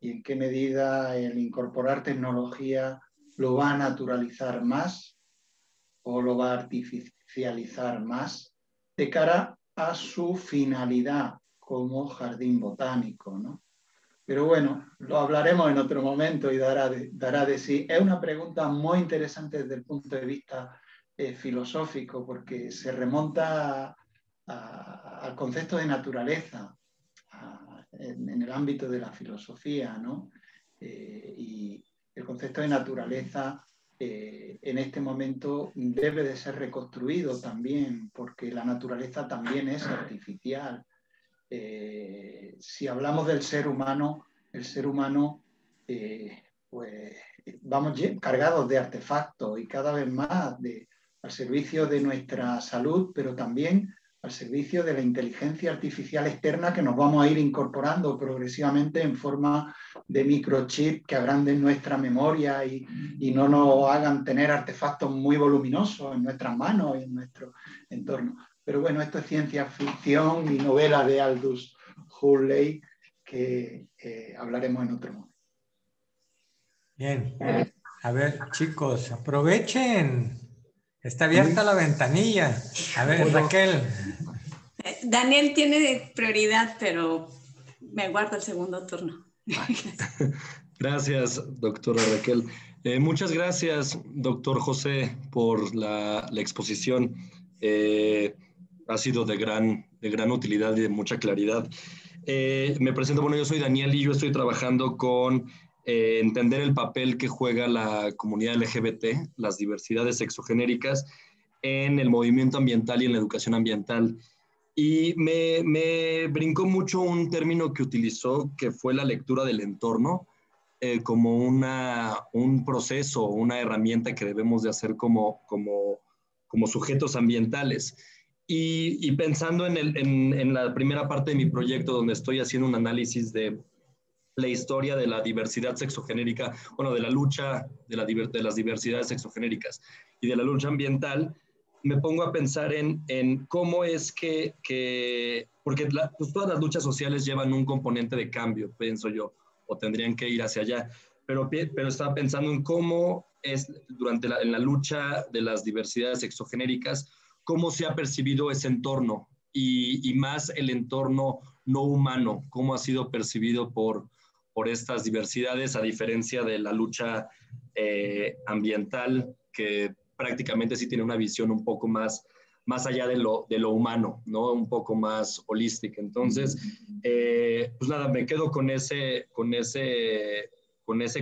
¿Y en qué medida el incorporar tecnología lo va a naturalizar más o lo va a artificializar más de cara a su finalidad como jardín botánico, ¿no? Pero bueno, lo hablaremos en otro momento y dará de sí. Es una pregunta muy interesante desde el punto de vista filosófico, porque se remonta al concepto de naturaleza en el ámbito de la filosofía, ¿no? Y el concepto de naturaleza en este momento debe de ser reconstruido también, porque la naturaleza también es artificial. Si hablamos del ser humano, el ser humano, pues vamos cargados de artefactos y cada vez más al servicio de nuestra salud, pero también al servicio de la inteligencia artificial externa que nos vamos a ir incorporando progresivamente en forma de microchip que agranden nuestra memoria y no nos hagan tener artefactos muy voluminosos en nuestras manos y en nuestro entorno. Pero bueno, esto es ciencia ficción y novela de Aldous Huxley que hablaremos en otro momento. Bien. A ver, chicos, aprovechen. Está abierta la ventanilla. A ver, Raquel. Daniel tiene prioridad, pero me guardo el segundo turno. Gracias, doctora Raquel. Muchas gracias, doctor José, por la exposición. Ha sido de gran utilidad y de mucha claridad. Me presento, bueno, yo soy Daniel y yo estoy trabajando con entender el papel que juega la comunidad LGBT, las diversidades sexogenéricas, en el movimiento ambiental y en la educación ambiental. Y me brincó mucho un término que utilizó, que fue la lectura del entorno, como un proceso, una herramienta que debemos de hacer como sujetos ambientales. Y pensando en la primera parte de mi proyecto, donde estoy haciendo un análisis de la historia de la diversidad sexogenérica, bueno, de la lucha de las diversidades sexogenéricas y de la lucha ambiental, me pongo a pensar en cómo es que porque pues todas las luchas sociales llevan un componente de cambio, pienso yo, o tendrían que ir hacia allá, pero estaba pensando en cómo es en la lucha de las diversidades sexogenéricas, cómo se ha percibido ese entorno y más el entorno no humano, cómo ha sido percibido por estas diversidades, a diferencia de la lucha ambiental, que prácticamente sí tiene una visión un poco más allá de lo humano, ¿no? Un poco más holística. Entonces, pues nada, me quedo con ese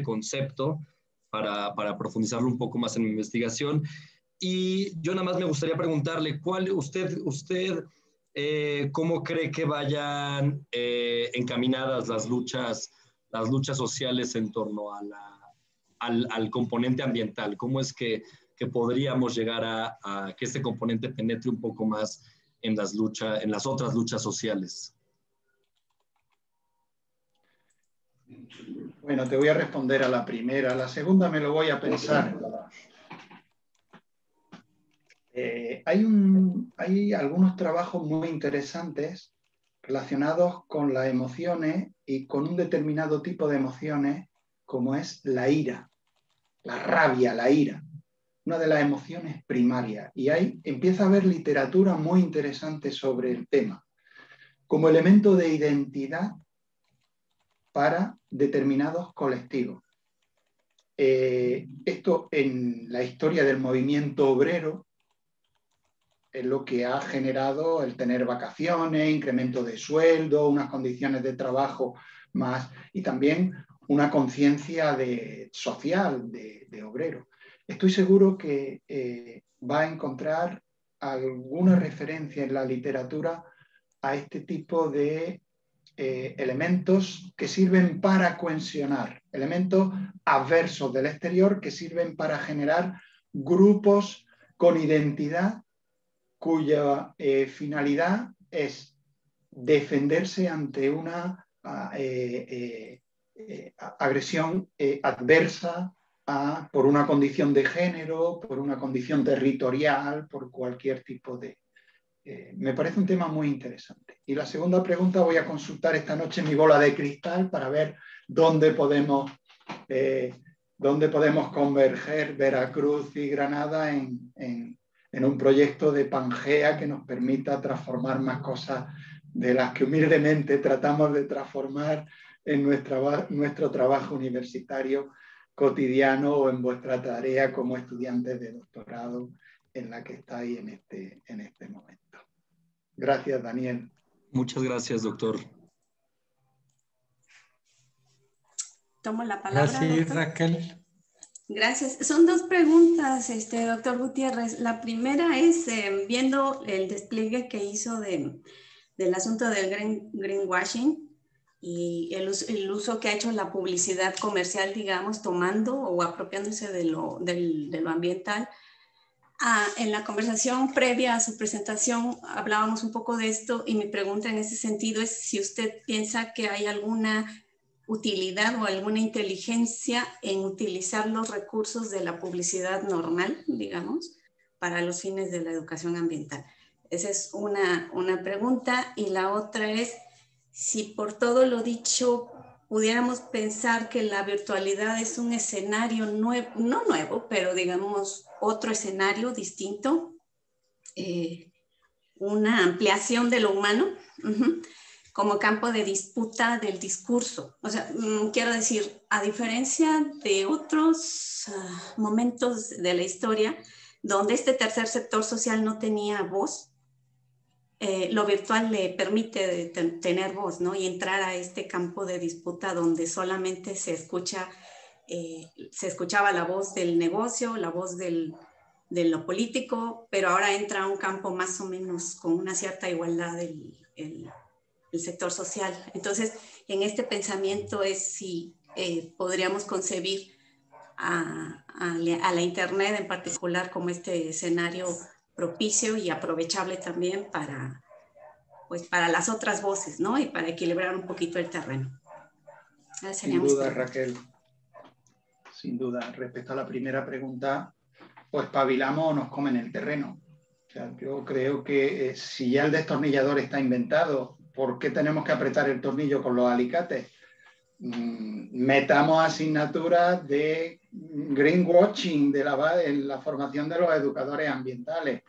concepto para profundizarlo un poco más en mi investigación. Y yo nada más me gustaría preguntarle, usted ¿cómo cree que vayan encaminadas las luchas sociales en torno al componente ambiental? ¿Cómo es que podríamos llegar a que este componente penetre un poco más en las otras luchas sociales? Bueno, te voy a responder a la primera. La segunda me lo voy a pensar. Hay algunos trabajos muy interesantes relacionados con las emociones y con un determinado tipo de emociones, como es la ira, la rabia, la ira, una de las emociones primarias. Y ahí empieza a haber literatura muy interesante sobre el tema, como elemento de identidad para determinados colectivos. Esto en la historia del movimiento obrero es lo que ha generado el tener vacaciones, incremento de sueldo, unas condiciones de trabajo más y también una conciencia social de obrero. Estoy seguro que va a encontrar alguna referencia en la literatura a este tipo de elementos que sirven para cohesionar, elementos adversos del exterior que sirven para generar grupos con identidad cuya finalidad es defenderse ante una agresión adversa por una condición de género, por una condición territorial, por cualquier tipo de... me parece un tema muy interesante. Y la segunda pregunta, voy a consultar esta noche mi bola de cristal para ver dónde podemos converger Veracruz y Granada en un proyecto de Pangea que nos permita transformar más cosas de las que humildemente tratamos de transformar en nuestro trabajo universitario cotidiano o en vuestra tarea como estudiantes de doctorado en la que estáis en este momento. Gracias, Daniel. Muchas gracias, doctor. Tomo la palabra. Gracias, doctor. Raquel. Gracias. Son dos preguntas, doctor Gutiérrez. La primera es, viendo el despliegue que hizo del asunto del greenwashing y el uso que ha hecho la publicidad comercial, digamos, tomando o apropiándose de lo ambiental. En la conversación previa a su presentación hablábamos un poco de esto y mi pregunta en ese sentido es si usted piensa que hay alguna utilidad o alguna inteligencia en utilizar los recursos de la publicidad normal, digamos, para los fines de la educación ambiental. Esa es una pregunta. Y la otra es si por todo lo dicho pudiéramos pensar que la virtualidad es un escenario nuevo, no nuevo, pero digamos otro escenario distinto, una ampliación de lo humano, como campo de disputa del discurso. O sea, quiero decir, a diferencia de otros momentos de la historia donde este tercer sector social no tenía voz, lo virtual le permite tener voz, ¿no? Y entrar a este campo de disputa donde solamente se escuchaba la voz del negocio, la voz de lo político, pero ahora entra a un campo más o menos con una cierta igualdad el sector social. Entonces, en este pensamiento es si podríamos concebir a la Internet en particular como este escenario propicio y aprovechable también para las otras voces, ¿no? Y para equilibrar un poquito el terreno. Sin duda, Raquel. Sin duda. Respecto a la primera pregunta, o espabilamos o nos comen el terreno. O sea, yo creo que si ya el destornillador está inventado, ¿por qué tenemos que apretar el tornillo con los alicates? Metamos asignaturas de greenwashing en la formación de los educadores ambientales,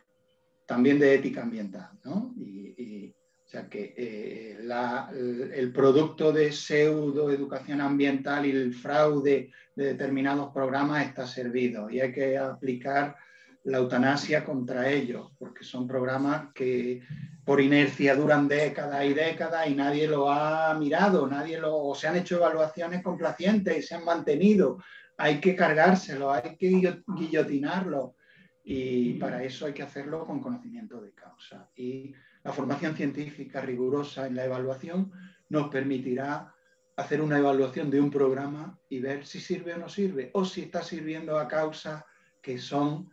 también de ética ambiental, ¿no? O sea que el producto de pseudo-educación ambiental y el fraude de determinados programas está servido y hay que aplicar la eutanasia contra ellos, porque son programas que por inercia duran décadas y décadas y nadie lo ha mirado, o se han hecho evaluaciones complacientes y se han mantenido. Hay que cargárselo, hay que guillotinarlo y para eso hay que hacerlo con conocimiento de causa. Y la formación científica rigurosa en la evaluación nos permitirá hacer una evaluación de un programa y ver si sirve o no sirve, o si está sirviendo a causas que son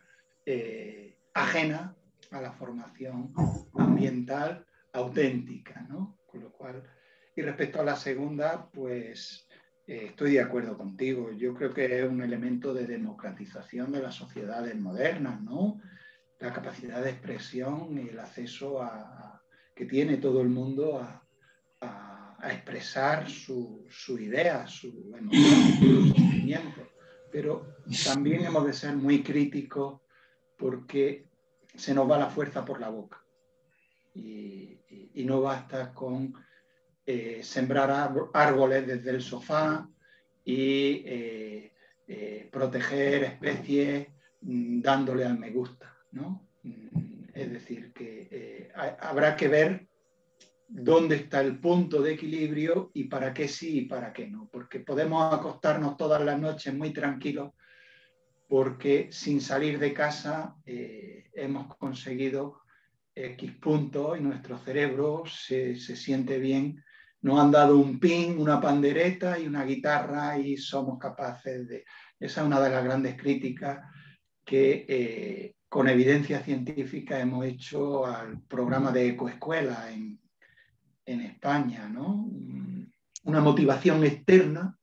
ajenas a la formación ambiental auténtica, ¿no? Con lo cual, y respecto a la segunda, pues estoy de acuerdo contigo. Yo creo que es un elemento de democratización de las sociedades modernas, ¿no? La capacidad de expresión y el acceso que tiene todo el mundo a expresar su idea, su emoción, su sentimiento. Pero también hemos de ser muy críticos porque se nos va la fuerza por la boca. Y no basta con sembrar árboles desde el sofá y proteger especies dándole al me gusta, ¿no? Es decir, que habrá que ver dónde está el punto de equilibrio y para qué sí y para qué no, porque podemos acostarnos todas las noches muy tranquilos porque sin salir de casa hemos conseguido X puntos y nuestro cerebro se siente bien. Nos han dado un pin, una pandereta y una guitarra y somos capaces de... Esa es una de las grandes críticas que con evidencia científica hemos hecho al programa de ecoescuela en España, ¿no? una motivación externa,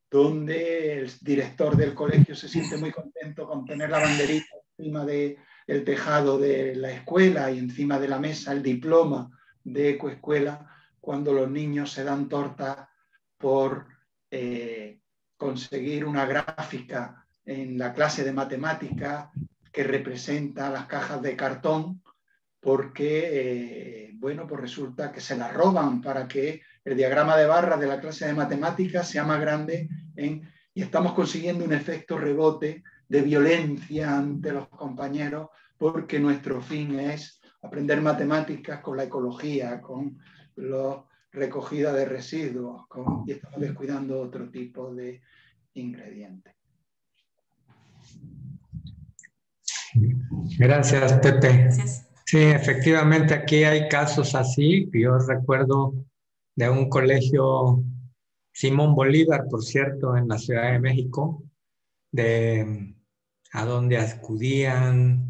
donde el director del colegio se siente muy contento con tener la banderita encima del tejado de la escuela y encima de la mesa el diploma de ecoescuela, cuando los niños se dan tortas por conseguir una gráfica en la clase de matemáticas que representa las cajas de cartón, porque bueno, pues resulta que se las roban para que el diagrama de barras de la clase de matemáticas sea más grande y estamos consiguiendo un efecto rebote de violencia ante los compañeros, porque nuestro fin es aprender matemáticas con la ecología, con la recogida de residuos, y estamos descuidando otro tipo de ingredientes. Gracias, Pepe. Gracias. Sí, efectivamente aquí hay casos así. Yo recuerdo de un colegio Simón Bolívar, por cierto, en la Ciudad de México, a donde acudían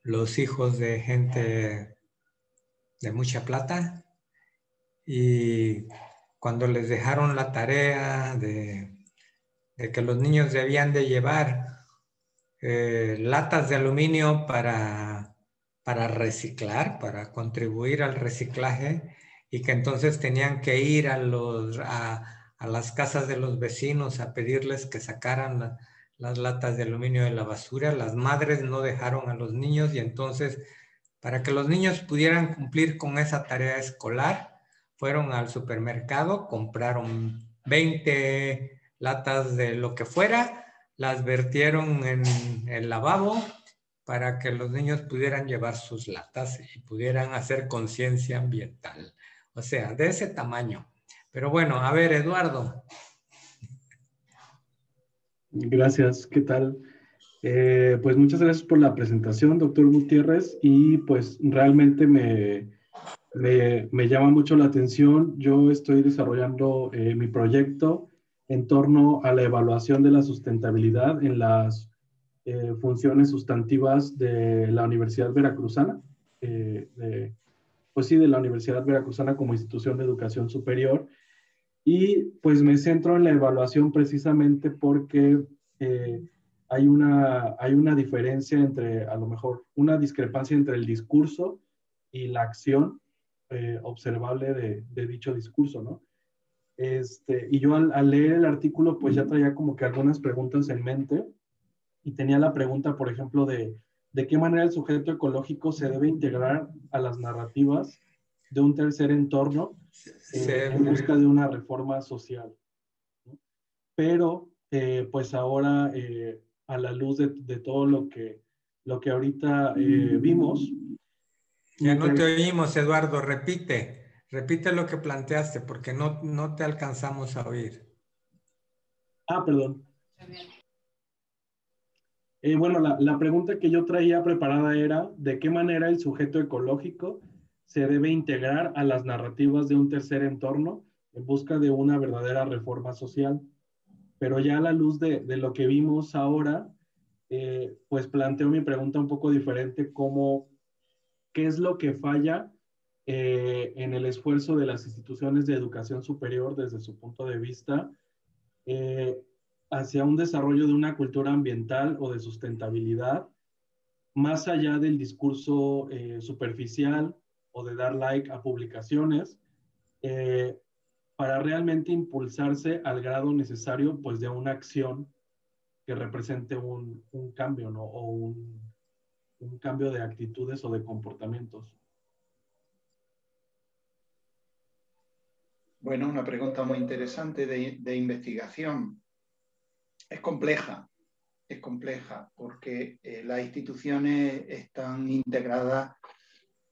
los hijos de gente de mucha plata, y cuando les dejaron la tarea de que los niños debían de llevar latas de aluminio para reciclar, para contribuir al reciclaje, y que entonces tenían que ir a las casas de los vecinos a pedirles que sacaran las latas de aluminio de la basura. Las madres no dejaron a los niños, y entonces, para que los niños pudieran cumplir con esa tarea escolar, fueron al supermercado, compraron 20 latas de lo que fuera, las vertieron en el lavabo para que los niños pudieran llevar sus latas y pudieran hacer conciencia ambiental. O sea, de ese tamaño. Pero bueno, a ver, Eduardo. Gracias, ¿qué tal? Pues muchas gracias por la presentación, doctor Gutiérrez, y pues realmente me llama mucho la atención. Yo estoy desarrollando mi proyecto en torno a la evaluación de la sustentabilidad en las funciones sustantivas de la Universidad Veracruzana, pues sí, de la Universidad Veracruzana como institución de educación superior. Y pues me centro en la evaluación precisamente porque hay una diferencia entre, a lo mejor, una discrepancia entre el discurso y la acción observable de dicho discurso, ¿no? Y yo al leer el artículo, pues ya traía como que algunas preguntas en mente, y tenía la pregunta, por ejemplo, de qué manera el sujeto ecológico se debe integrar a las narrativas de un tercer entorno en busca de una reforma social, ¿no? Pero, pues ahora, a la luz de todo lo que ahorita vimos. Ya no te oímos, Eduardo, repite lo que planteaste, porque no te alcanzamos a oír. Ah, perdón. Bueno, la pregunta que yo traía preparada era, ¿de qué manera el sujeto ecológico se debe integrar a las narrativas de un tercer entorno en busca de una verdadera reforma social? Pero ya a la luz de lo que vimos ahora, pues planteo mi pregunta un poco diferente, como ¿qué es lo que falla en el esfuerzo de las instituciones de educación superior desde su punto de vista hacia un desarrollo de una cultura ambiental o de sustentabilidad, más allá del discurso superficial o de dar like a publicaciones, para realmente impulsarse al grado necesario, pues, de una acción que represente un cambio, ¿no? O un cambio de actitudes o de comportamientos. Bueno, una pregunta muy interesante de investigación. Es compleja porque las instituciones están integradas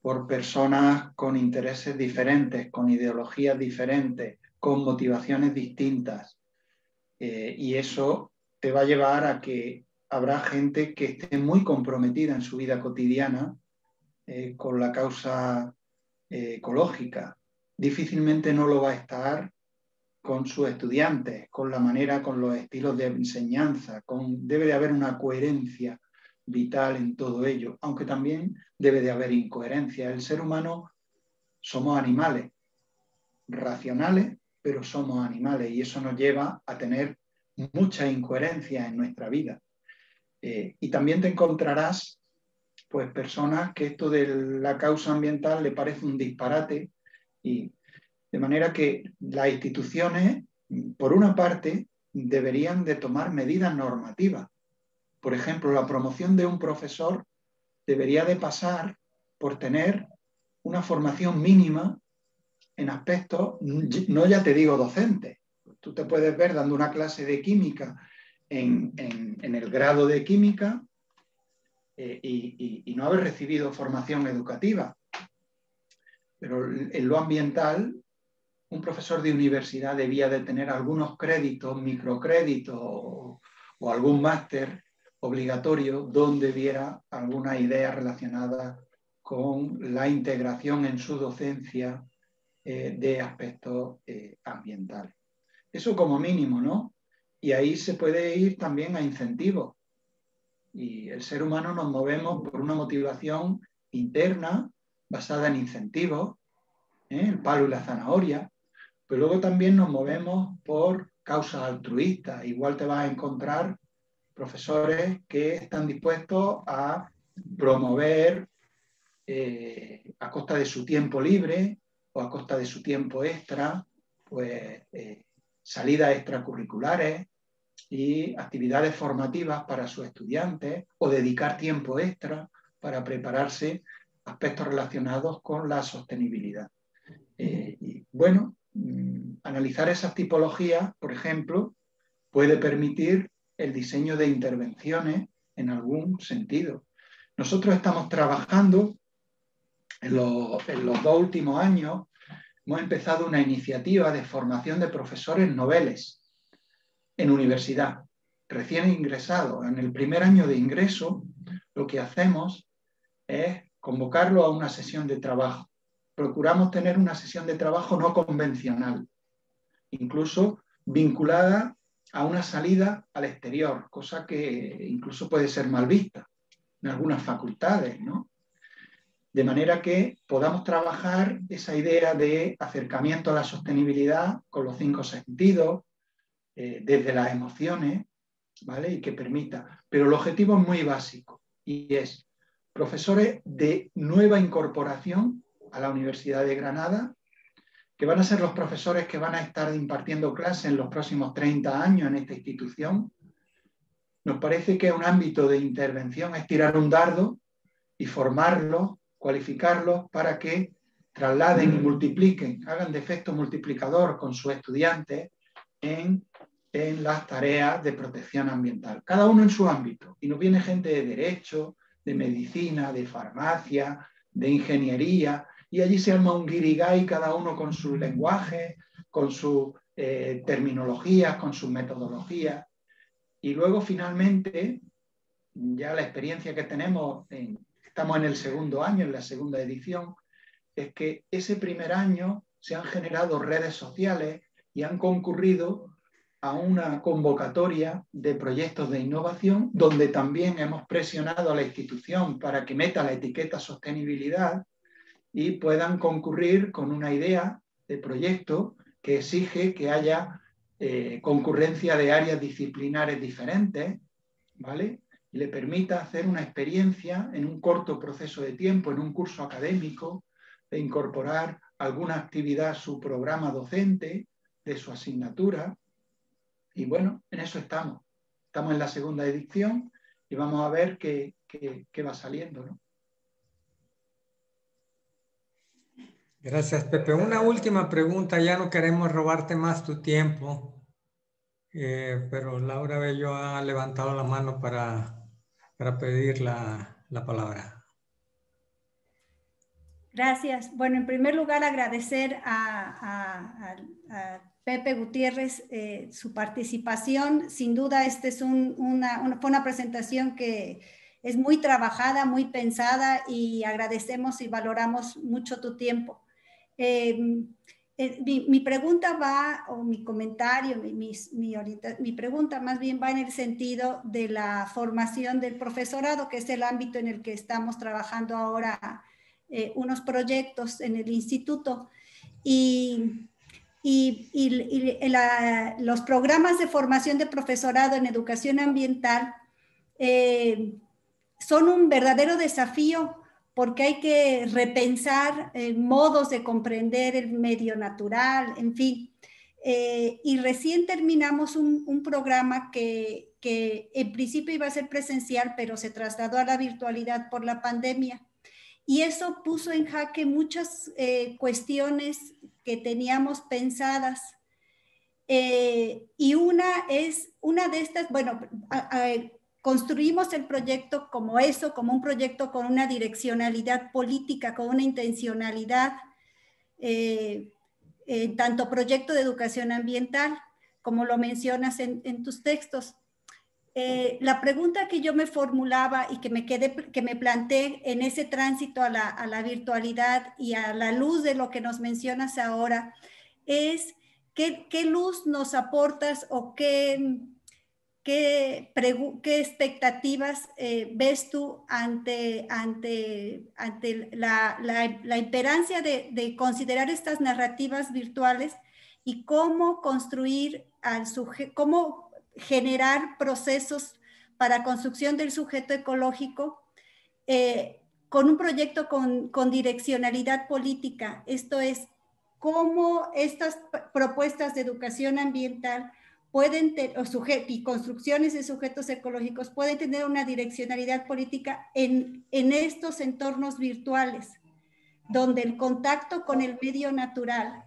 por personas con intereses diferentes, con ideologías diferentes, con motivaciones distintas. Y eso te va a llevar a que habrá gente que esté muy comprometida en su vida cotidiana con la causa ecológica. Difícilmente no lo va a estar con sus estudiantes, con la manera, con los estilos de enseñanza. Debe de haber una coherencia vital en todo ello, aunque también debe de haber incoherencia. El ser humano somos animales racionales pero somos animales y eso nos lleva a tener mucha incoherencia en nuestra vida. Y también te encontrarás pues, personas que esto de la causa ambiental le parece un disparate, y de manera que las instituciones, por una parte, deberían de tomar medidas normativas. Por ejemplo, la promoción de un profesor debería de pasar por tener una formación mínima en aspectos, no ya te digo docentes. Tú te puedes ver dando una clase de química en el grado de química y no haber recibido formación educativa. Pero en lo ambiental, un profesor de universidad debía de tener algunos créditos, microcréditos o algún máster obligatorio donde viera alguna idea relacionada con la integración en su docencia de aspectos ambientales. Eso como mínimo, ¿no? Y ahí se puede ir también a incentivos. Y el ser humano nos movemos por una motivación interna basada en incentivos, el palo y la zanahoria, pero luego también nos movemos por causas altruistas. Igual te vas a encontrar profesores que están dispuestos a promover a costa de su tiempo libre o a costa de su tiempo extra, pues salidas extracurriculares y actividades formativas para sus estudiantes, o dedicar tiempo extra para prepararse aspectos relacionados con la sostenibilidad. Y bueno, analizar esas tipologías, por ejemplo, puede permitir el diseño de intervenciones en algún sentido. Nosotros estamos trabajando en los 2 últimos años, hemos empezado una iniciativa de formación de profesores noveles en universidad, recién ingresados. En el primer año de ingreso, lo que hacemos es convocarlo a una sesión de trabajo. Procuramos tener una sesión de trabajo no convencional, incluso vinculada a una salida al exterior, cosa que incluso puede ser mal vista en algunas facultades, ¿no? De manera que podamos trabajar esa idea de acercamiento a la sostenibilidad con los 5 sentidos, desde las emociones, ¿vale? Y que permita. Pero el objetivo es muy básico y es profesores de nueva incorporación a la Universidad de Granada, que van a ser los profesores que van a estar impartiendo clases en los próximos 30 años en esta institución. Nos parece que un ámbito de intervención es tirar un dardo y formarlos, cualificarlos para que trasladen y multipliquen, hagan de efecto multiplicador con sus estudiantes en las tareas de protección ambiental, cada uno en su ámbito. Y nos viene gente de derecho, de medicina, de farmacia, de ingeniería, y allí se arma un guirigay, cada uno con su lenguaje, con sus terminologías, con sus metodologías. Y luego finalmente, ya la experiencia que tenemos, estamos en el 2.º año, en la 2ª edición, es que ese primer año se han generado redes sociales y han concurrido a una convocatoria de proyectos de innovación donde también hemos presionado a la institución para que meta la etiqueta sostenibilidad y puedan concurrir con una idea de proyecto que exige que haya concurrencia de áreas disciplinares diferentes, ¿vale? Y le permita hacer una experiencia en un corto proceso de tiempo, en un curso académico, de incorporar alguna actividad a su programa docente, de su asignatura. Y bueno, en eso estamos. Estamos en la 2ª edición y vamos a ver qué va saliendo, ¿no? Gracias, Pepe. Una última pregunta, ya no queremos robarte más tu tiempo, pero Laura Bello ha levantado la mano para pedir la palabra. Gracias. Bueno, en primer lugar, agradecer a Pepe Gutiérrez su participación. Sin duda, esta es fue una presentación que es muy trabajada, muy pensada, y agradecemos y valoramos mucho tu tiempo. Mi pregunta va, o mi comentario, mi pregunta más bien va en el sentido de la formación del profesorado, que es el ámbito en el que estamos trabajando ahora unos proyectos en el instituto. Y los programas de formación de profesorado en educación ambiental son un verdadero desafío porque hay que repensar modos de comprender el medio natural, en fin. Y recién terminamos un programa que en principio iba a ser presencial, pero se trasladó a la virtualidad por la pandemia. Y eso puso en jaque muchas cuestiones que teníamos pensadas. Y una de estas, bueno, construimos el proyecto como eso, como un proyecto con una direccionalidad política, con una intencionalidad, tanto proyecto de educación ambiental, como lo mencionas en tus textos. La pregunta que yo me formulaba y que me planteé en ese tránsito a la virtualidad y a la luz de lo que nos mencionas ahora es ¿qué luz nos aportas o qué expectativas ves tú ante la imperancia de considerar estas narrativas virtuales y cómo construir cómo generar procesos para construcción del sujeto ecológico con un proyecto con direccionalidad política? Esto es, cómo estas propuestas de educación ambiental pueden y construcciones de sujetos ecológicos pueden tener una direccionalidad política en estos entornos virtuales, donde el contacto con el medio natural,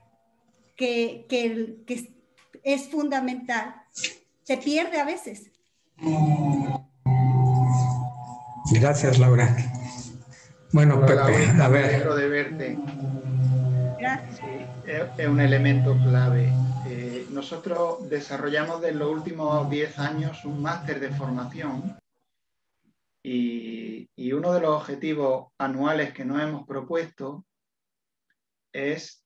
que es fundamental, se pierde a veces. Gracias, Laura. Bueno, Hola, Pepe, Laura, a me ver. alegro de verte. Gracias. Sí, es un elemento clave. Nosotros desarrollamos en los últimos 10 años un máster de formación y uno de los objetivos anuales que nos hemos propuesto es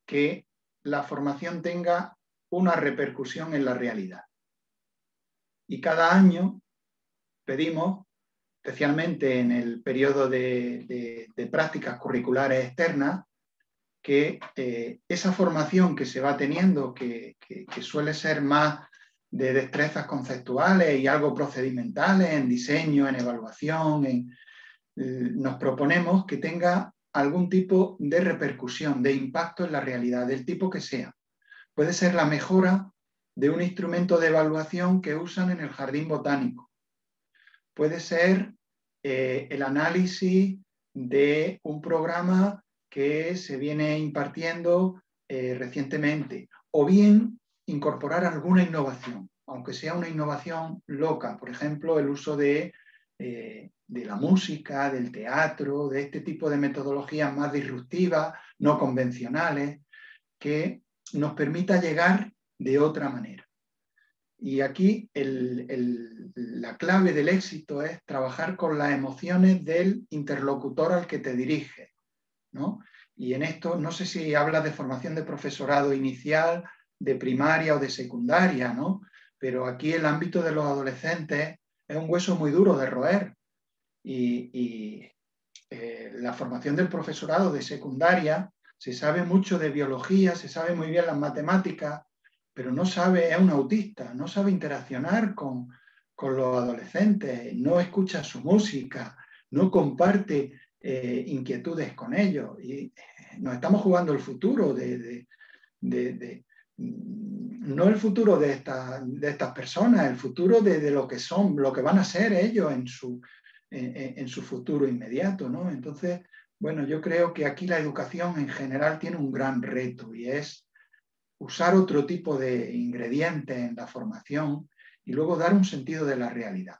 que la formación tenga una repercusión en la realidad. Y cada año pedimos, especialmente en el periodo de prácticas curriculares externas, que esa formación que se va teniendo, que suele ser más de destrezas conceptuales y algo procedimentales, en diseño, en evaluación, nos proponemos que tenga algún tipo de repercusión, de impacto en la realidad, del tipo que sea. Puede ser la mejora de un instrumento de evaluación que usan en el jardín botánico. Puede ser el análisis de un programa que se viene impartiendo recientemente, o bien incorporar alguna innovación, aunque sea una innovación loca, por ejemplo, el uso de la música, del teatro, de este tipo de metodologías más disruptivas, no convencionales, que nos permita llegar de otra manera. Y aquí la clave del éxito es trabajar con las emociones del interlocutor al que te diriges, ¿no? Y en esto, no sé si hablas de formación de profesorado inicial, de primaria o de secundaria, ¿no? Pero aquí el ámbito de los adolescentes es un hueso muy duro de roer. La formación del profesorado de secundaria, se sabe mucho de biología, se sabe muy bien las matemáticas, pero no sabe, es un autista, no sabe interaccionar con los adolescentes, no escucha su música, no comparte inquietudes con ellos. Y nos estamos jugando el futuro no el futuro de estas personas, el futuro de lo que son, lo que van a ser ellos en su futuro inmediato, ¿no? Entonces, bueno, yo creo que aquí la educación en general tiene un gran reto y es usar otro tipo de ingredientes en la formación y luego dar un sentido de la realidad.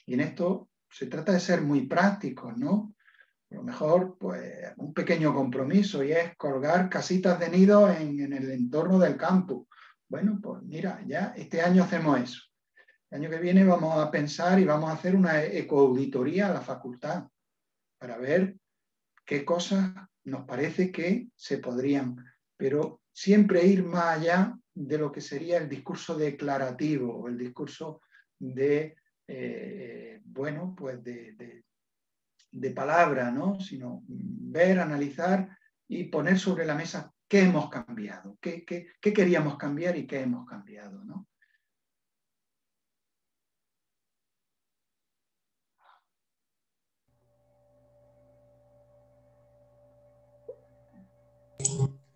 Y en esto se trata de ser muy prácticos, ¿no? A lo mejor, pues, un pequeño compromiso y es colgar casitas de nido en el entorno del campus. Bueno, pues mira, ya este año hacemos eso. El año que viene vamos a pensar y vamos a hacer una ecoauditoría a la facultad para ver qué cosas nos parece que se podrían, pero siempre ir más allá de lo que sería el discurso declarativo o el discurso de, bueno, pues de palabra, ¿no? Sino ver, analizar y poner sobre la mesa qué hemos cambiado, qué queríamos cambiar y qué hemos cambiado, ¿no?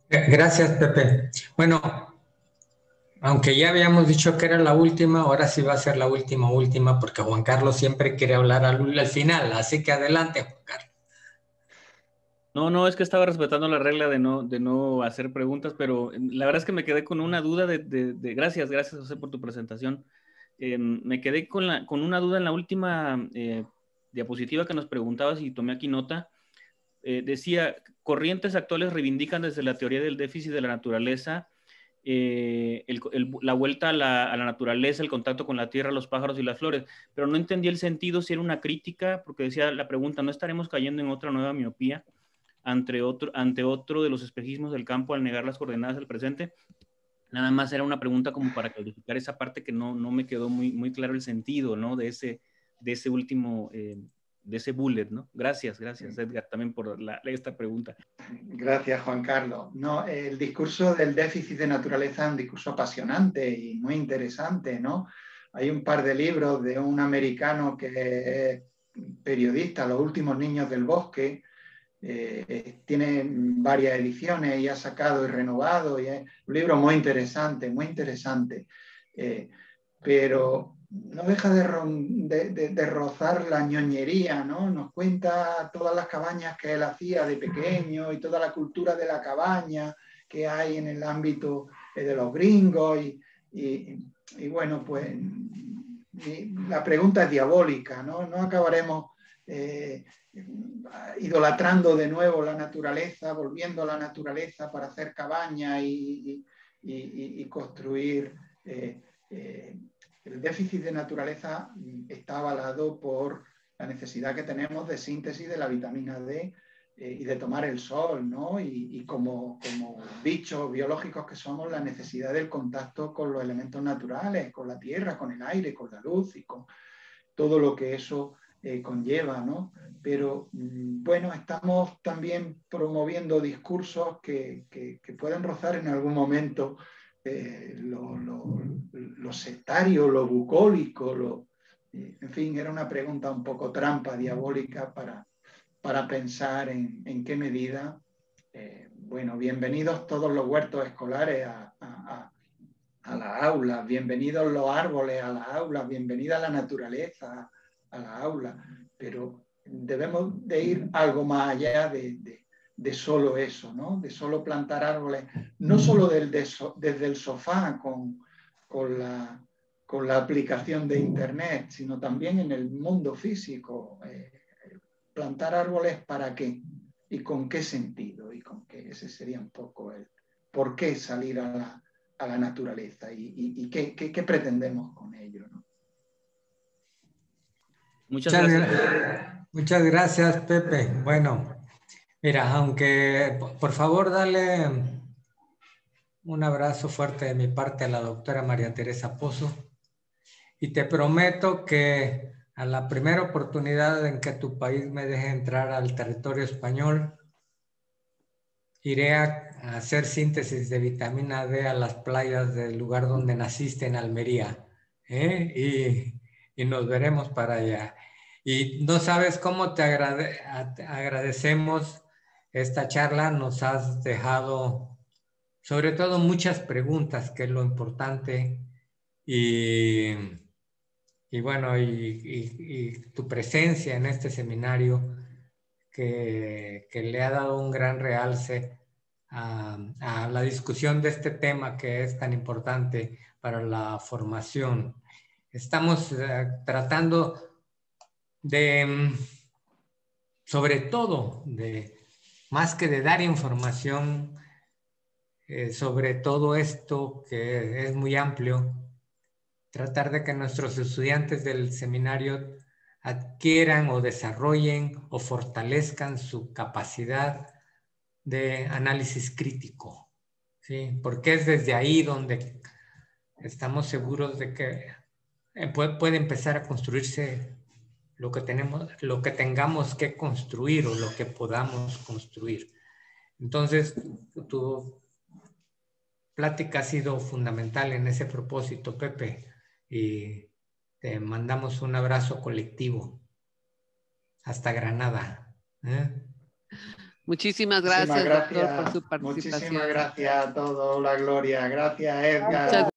Gracias, Pepe. Bueno, aunque ya habíamos dicho que era la última, ahora sí va a ser la última, porque Juan Carlos siempre quiere hablar al final, así que adelante, Juan Carlos. No, es que estaba respetando la regla de no hacer preguntas, pero la verdad es que me quedé con una duda gracias José por tu presentación. Me quedé con una duda en la última diapositiva que nos preguntabas y tomé aquí nota. Decía, corrientes actuales reivindican desde la teoría del déficit de la naturaleza la vuelta a la naturaleza, el contacto con la tierra, los pájaros y las flores, pero no entendí el sentido, si era una crítica, porque decía la pregunta, ¿no estaremos cayendo en otra nueva miopía ante otro de los espejismos del campo al negar las coordenadas del presente? Nada más era una pregunta como para clarificar esa parte que no me quedó muy claro el sentido, ¿no? de ese último... de ese bullet, ¿no? Gracias Edgar también por esta pregunta. Gracias, Juan Carlos. No, el discurso del déficit de naturaleza es un discurso apasionante y muy interesante, ¿no? Hay un par de libros de un americano que es periodista, Los últimos niños del bosque, tiene varias ediciones y ha sacado y renovado, y es un libro muy interesante, pero no deja de rozar la ñoñería, ¿no? Nos cuenta todas las cabañas que él hacía de pequeño y toda la cultura de la cabaña que hay en el ámbito de los gringos y bueno, pues la pregunta es diabólica, ¿no? No acabaremos idolatrando de nuevo la naturaleza, volviendo a la naturaleza para hacer cabaña y construir... El déficit de naturaleza está avalado por la necesidad que tenemos de síntesis de la vitamina D y de tomar el sol, ¿no? Y como bichos biológicos que somos, la necesidad del contacto con los elementos naturales, con la tierra, con el aire, con la luz y con todo lo que eso conlleva, ¿no? Pero bueno, estamos también promoviendo discursos que pueden rozar en algún momento lo sectario, lo bucólico, en fin, era una pregunta un poco trampa, diabólica, para pensar en qué medida, bueno, bienvenidos todos los huertos escolares a las aulas, bienvenidos los árboles a las aulas, bienvenida la naturaleza a las aulas, pero debemos de ir algo más allá de solo eso, ¿no? De solo plantar árboles, no solo desde el sofá con la aplicación de Internet, sino también en el mundo físico. Plantar árboles, ¿para qué? ¿Y con qué sentido? Y con qué, ese sería un poco el por qué salir a la naturaleza y qué pretendemos con ello, ¿no? Muchas gracias, Pepe. Bueno, mira, aunque por favor dale un abrazo fuerte de mi parte a la doctora María Teresa Pozo y te prometo que a la primera oportunidad en que tu país me deje entrar al territorio español, iré a hacer síntesis de vitamina D a las playas del lugar donde naciste en Almería, y nos veremos para allá. Y no sabes cómo te agradecemos esta charla, nos has dejado sobre todo muchas preguntas, que es lo importante, y bueno, y tu presencia en este seminario que le ha dado un gran realce a la discusión de este tema que es tan importante para la formación. Estamos tratando de, sobre todo, más que de dar información sobre todo esto que es muy amplio, tratar de que nuestros estudiantes del seminario adquieran o desarrollen o fortalezcan su capacidad de análisis crítico, ¿sí? Porque es desde ahí donde estamos seguros de que puede empezar a construirse lo que tengamos que construir o lo que podamos construir. Entonces, tu plática ha sido fundamental en ese propósito, Pepe, y te mandamos un abrazo colectivo. Hasta Granada. Muchísimas gracias, doctor, por su participación. Muchísimas gracias a todos, la Gloria. Gracias, Edgar.